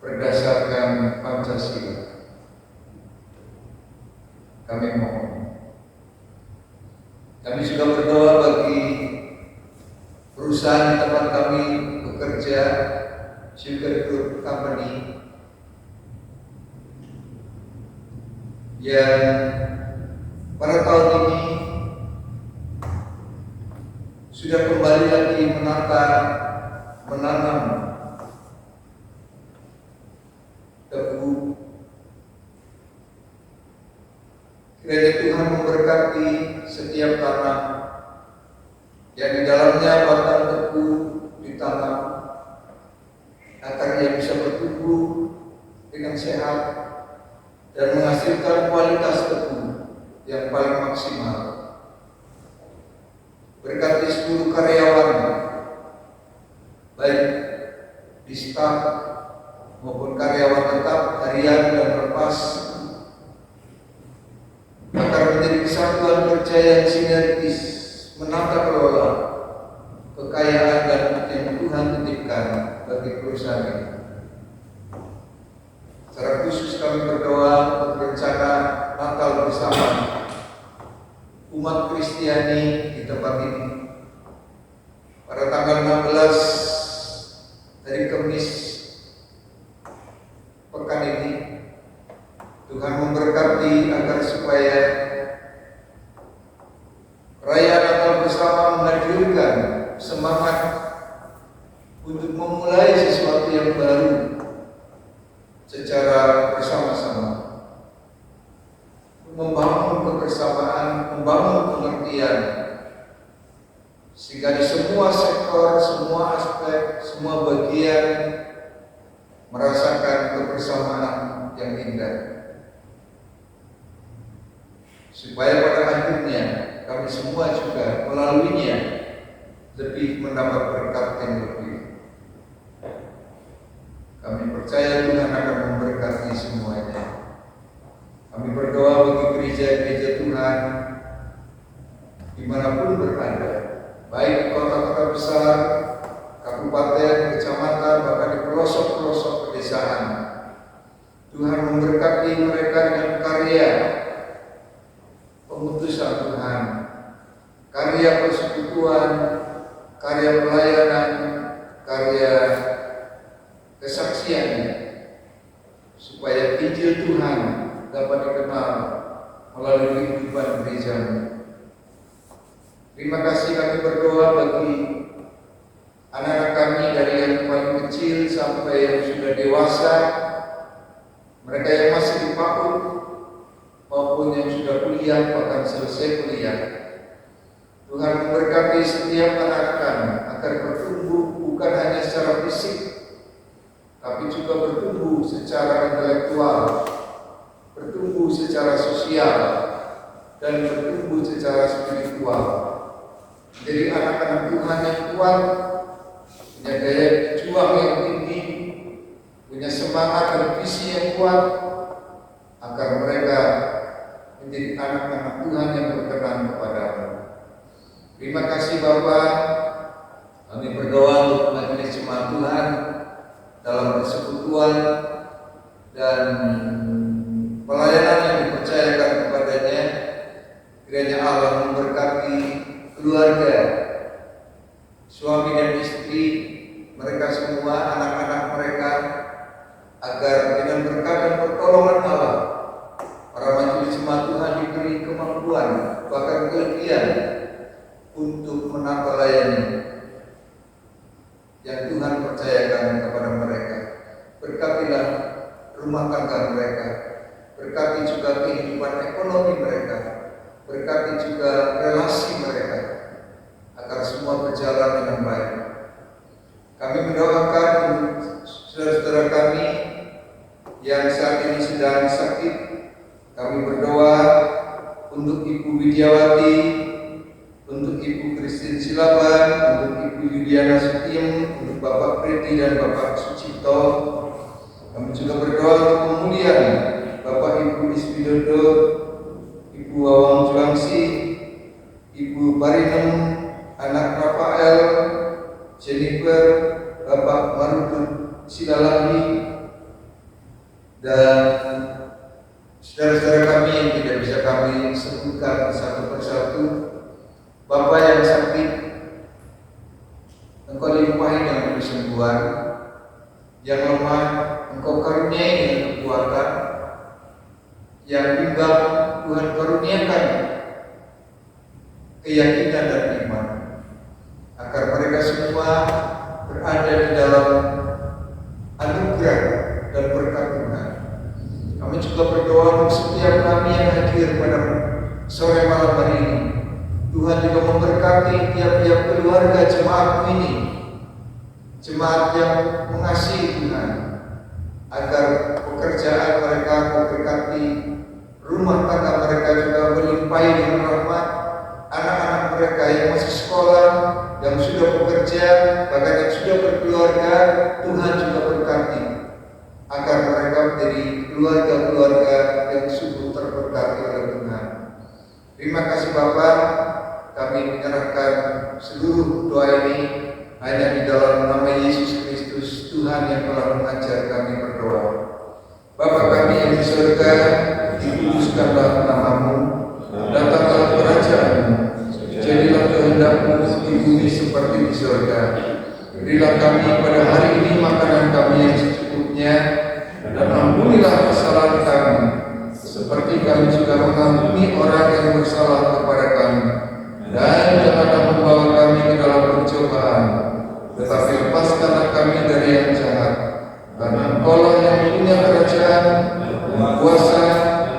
berdasarkan Pancasila. Kami mohon. Kami juga berdoa bagi perusahaan di tempat kami bekerja, Sugar Group Company, yang pada tahun ini sudah kembali lagi menanam tebu. Kiranya Tuhan memberkati setiap tanah yang di dalamnya batang tebu ditanam, agar ia bisa bertumbuh dengan sehat dan menghasilkan kualitas tebu yang paling maksimal. Berkati seluruh karyawan, baik di staf maupun karyawan tetap, harian dan lepas, agar menjadi kesatuan kerja yang sinergis, menata kelola kekayaan dan yang Tuhan titipkan bagi perusahaan ini. Secara khusus kami berdoa untuk rencana Natal bersama umat Kristiani di tempat ini pada tanggal 16 hari Kamis pekan ini. Tuhan memberkati agar supaya perayaan Natal bersama menghadirkan semangat untuk memulai sesuatu yang baru secara bersama-sama, membangun kebersamaan, membangun pengertian, sehingga di semua sektor, semua aspek, semua bagian kemudian merasakan kebersamaan yang indah. Supaya pada akhirnya kami semua juga melaluinya lebih mendapat berkat yang lebih. Kami percaya Tuhan akan memberkati semuanya. Kami berdoa bagi gereja-gereja Tuhan dimanapun berada, baik di kota-kota besar, kabupaten, kecamatan, bahkan di pelosok-pelosok pedesaan. Tuhan memberkati mereka dengan karya pengutusan Tuhan, karya persekutuan, karya pelayanan, karya kesaksiannya, supaya Injil Tuhan dapat dikenal melalui kehidupan gereja-Mu. Terima kasih kami berdoa bagi anak-anak kami dari yang paling kecil sampai yang sudah dewasa, mereka yang masih di PAUD maupun yang sudah kuliah bahkan selesai kuliah. Tuhan memberkati setiap anak-anak kami agar bertumbuh bukan hanya secara fisik, tapi juga bertumbuh secara intelektual, bertumbuh secara sosial, dan bertumbuh secara spiritual. Jadi anak-anak Tuhan yang kuat, punya daya juang yang tinggi, punya semangat dan visi yang kuat, agar mereka menjadi anak-anak Tuhan yang berkenan kepada-Mu. Terima kasih Bapak. Kami berdoa untuk majelis jemaat Tuhan dalam persekutuan dan pelayanan yang dipercayakan kepadanya. Kiranya Allah memberkati keluarga, suami dan istri, mereka semua, anak-anak mereka, agar dengan berkat dan pertolongan Allah, para majelis jemaat Tuhan diberi kemampuan, bahkan kelebihan untuk menata layani yang Tuhan percayakan kepada mereka. Berkatilah rumah tangga mereka, berkati juga kehidupan ekonomi mereka, berkati juga relasi mereka, agar semua berjalan dengan baik. Kami mendoakan untuk saudara-saudara kami yang saat ini sedang sakit. Kami berdoa untuk Ibu Widiawati, untuk Ibu Christine Silaban, untuk Ibu Yudiana Sutiem, untuk Bapak Freddy dan Bapak Sucipto. Kami juga berdoa untuk pemulihan Bapak Ibu Iswidodo, Ibu Wawang Juangsi, Ibu Parinem, anak Rafael, Jennifer, Bapak Marutut Silalahi, dan saudara-saudara kami yang tidak bisa kami sebutkan satu persatu. Bapak yang sakit, Engkau limpahi dengan kesembuhan, yang lemah Engkau karuniai dengan kekuatan, yang bimbang Tuhan karuniakan keyakinan dan iman, agar mereka semua berada di dalam anugerah dan berkat Tuhan. Kami juga berdoa untuk setiap kami yang hadir pada sore malam hari ini. Tuhan juga memberkati tiap-tiap keluarga jemaat ini, jemaat yang mengasihi Tuhan, agar pekerjaan mereka memberkati, rumah tangga mereka juga melimpahi dengan rahmat, anak-anak mereka yang masih sekolah, yang sudah bekerja, bahkan yang sudah berkeluarga, Tuhan juga berkati, agar mereka menjadi keluarga-keluarga yang sungguh terberkati oleh Tuhan. Terima kasih Bapak. Kami menyerahkan seluruh doa ini hanya di dalam nama Yesus Kristus, Tuhan yang telah mengajar kami berdoa. Bapa kami yang di surga, dikuduskanlah nama-Mu, datanglah kerajaan-Mu, jadilah kehendak-Mu di bumi seperti di surga. Berilah kami pada hari ini makanan kami yang secukupnya, dan ampunilah kesalahan kami, seperti kami juga mengampuni orang yang bersalah kepada kami. Dan janganlah membawa kami ke dalam pencobaan, tetapi lepaskanlah kami dari yang jahat. Karena Engkau-lah yang punya kerajaan, kuasa,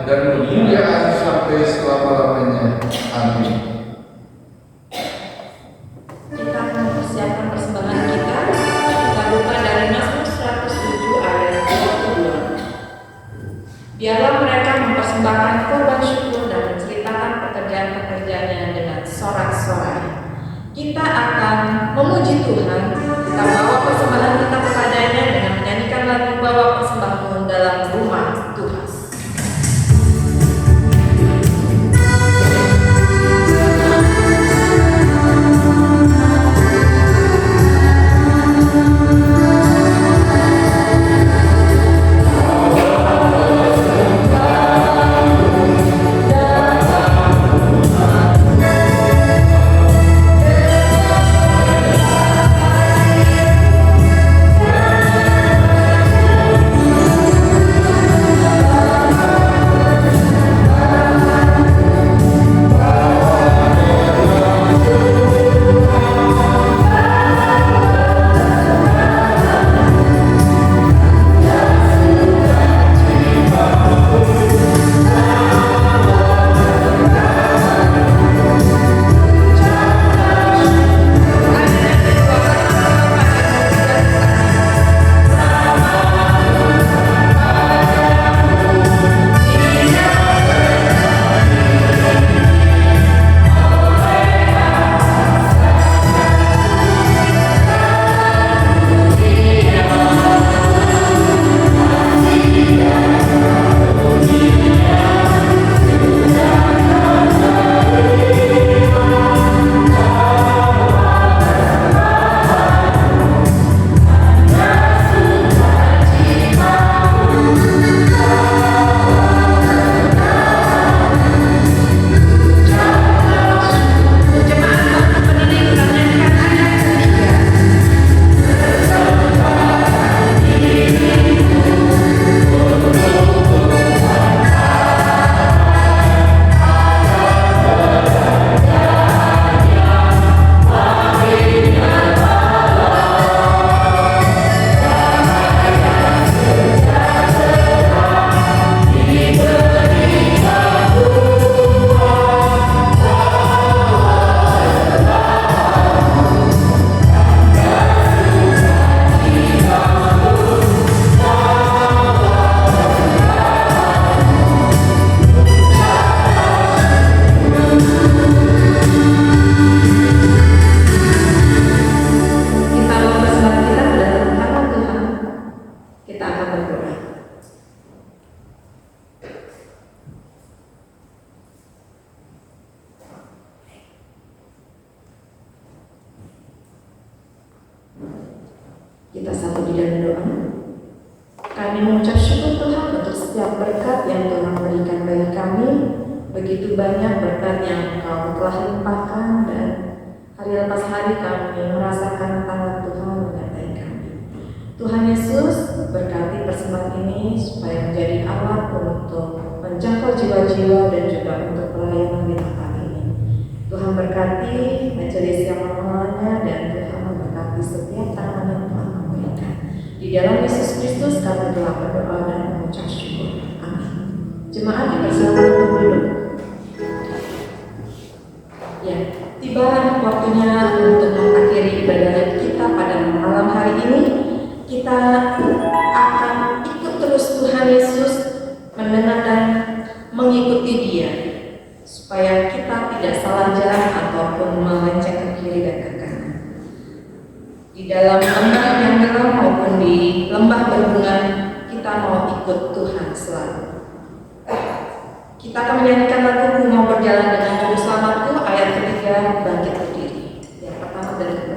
dan kemuliaan sampai selama-lamanya. Amin. Kita akan mempersiapkan persembahan kita buka dari Kita akan berdoa. Kita satu di dalam doa. Kami mengucap syukur Tuhan untuk setiap berkat yang Tuhan berikan bagi kami. Begitu banyak berkat yang Engkau telah limpahkan, dan hari lepas hari kami merasakan tangan Tuhan menyertai kami. Tuhan Yesus, berkati persembahan ini supaya menjadi alat untuk menjangkau jiwa-jiwa dan juga untuk pelayanan di tempat ini. Tuhan berkati majelis yang mengelolanya, dan Tuhan memberkati setiap tangan yang telah memberikan. Di dalam Yesus Kristus kami telah berdoa dan mengucap syukur. Amin. Jemaat dipersilakan untuk duduk. Ya, tiba waktunya untuk mengakhiri ibadah kita pada malam hari ini. Kita akan ikut terus Tuhan Yesus, mendengar dan mengikuti Dia, supaya kita tidak salah jalan ataupun melenceng ke kiri dan ke kanan. Di dalam lembah yang gelap maupun di lembah berbunga, kita mau ikut Tuhan selalu. Kita akan menyanyikan lagu "Ku Mau Berjalan Dengan Juru Selamatku" ayat ketiga, bangkit berdiri. Yang pertama dan kedua.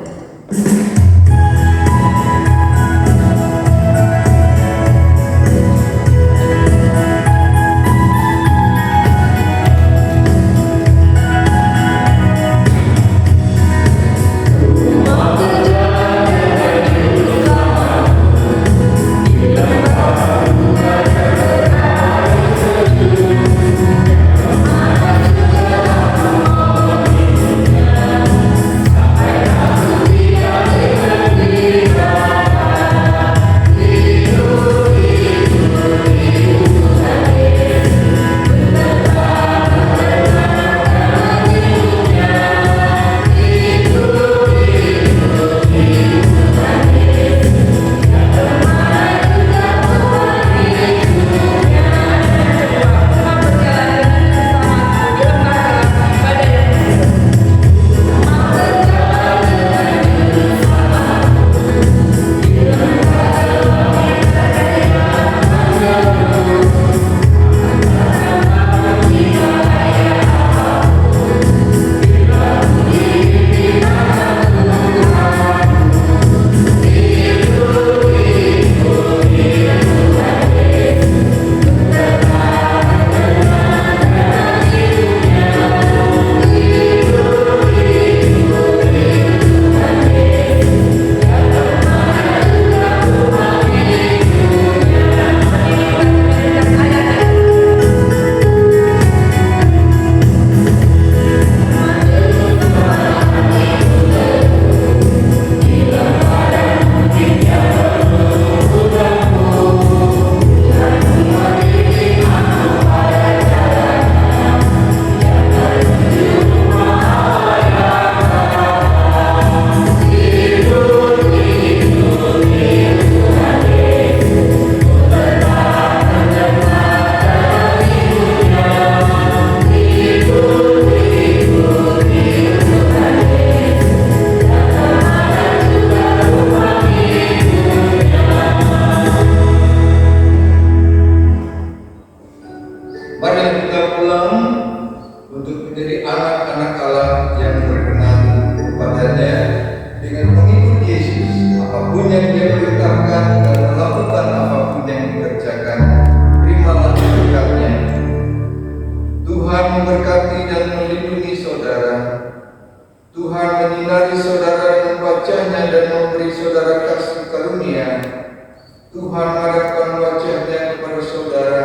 Tuhan menghadapkan wajahnya kepada saudara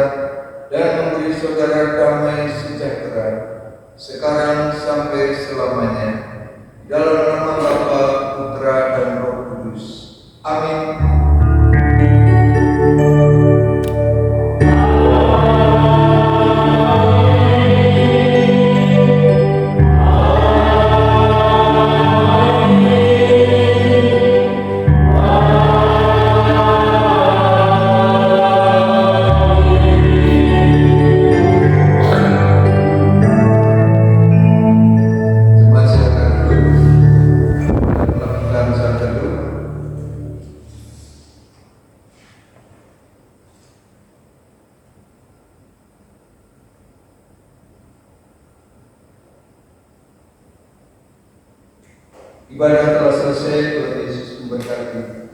dan memberi saudara damai sejahtera sekarang sampai selamanya. Dalam nama Bapa, Putra, dan Roh Kudus. Amin. Ibadah telah selesai, Tuhan Yesus memberkati.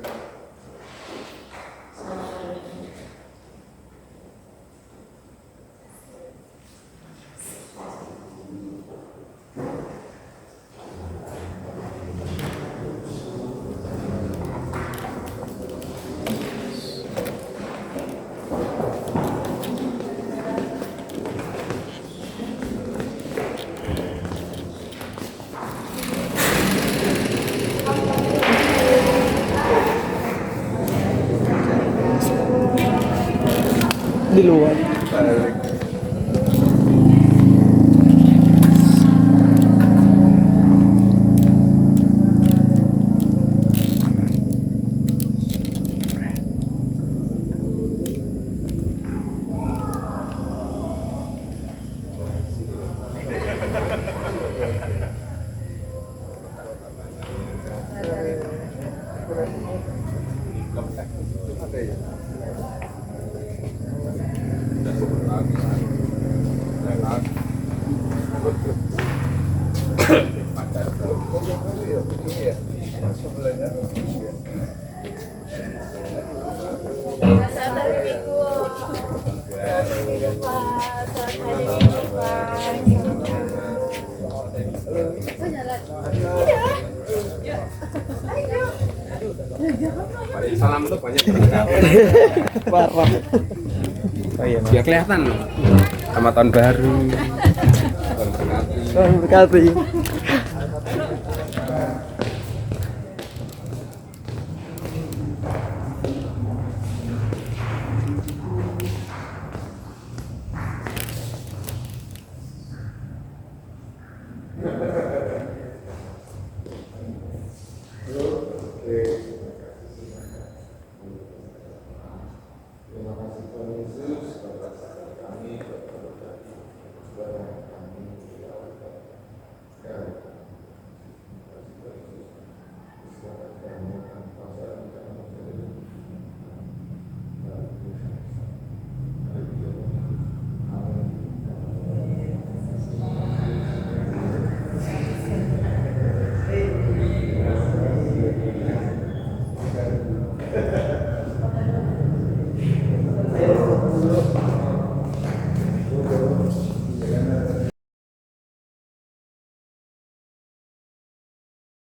Di luar. Salam untuk banyak Parah. Oh iya, biar kelihatan sama tahun baru. Terima kasih.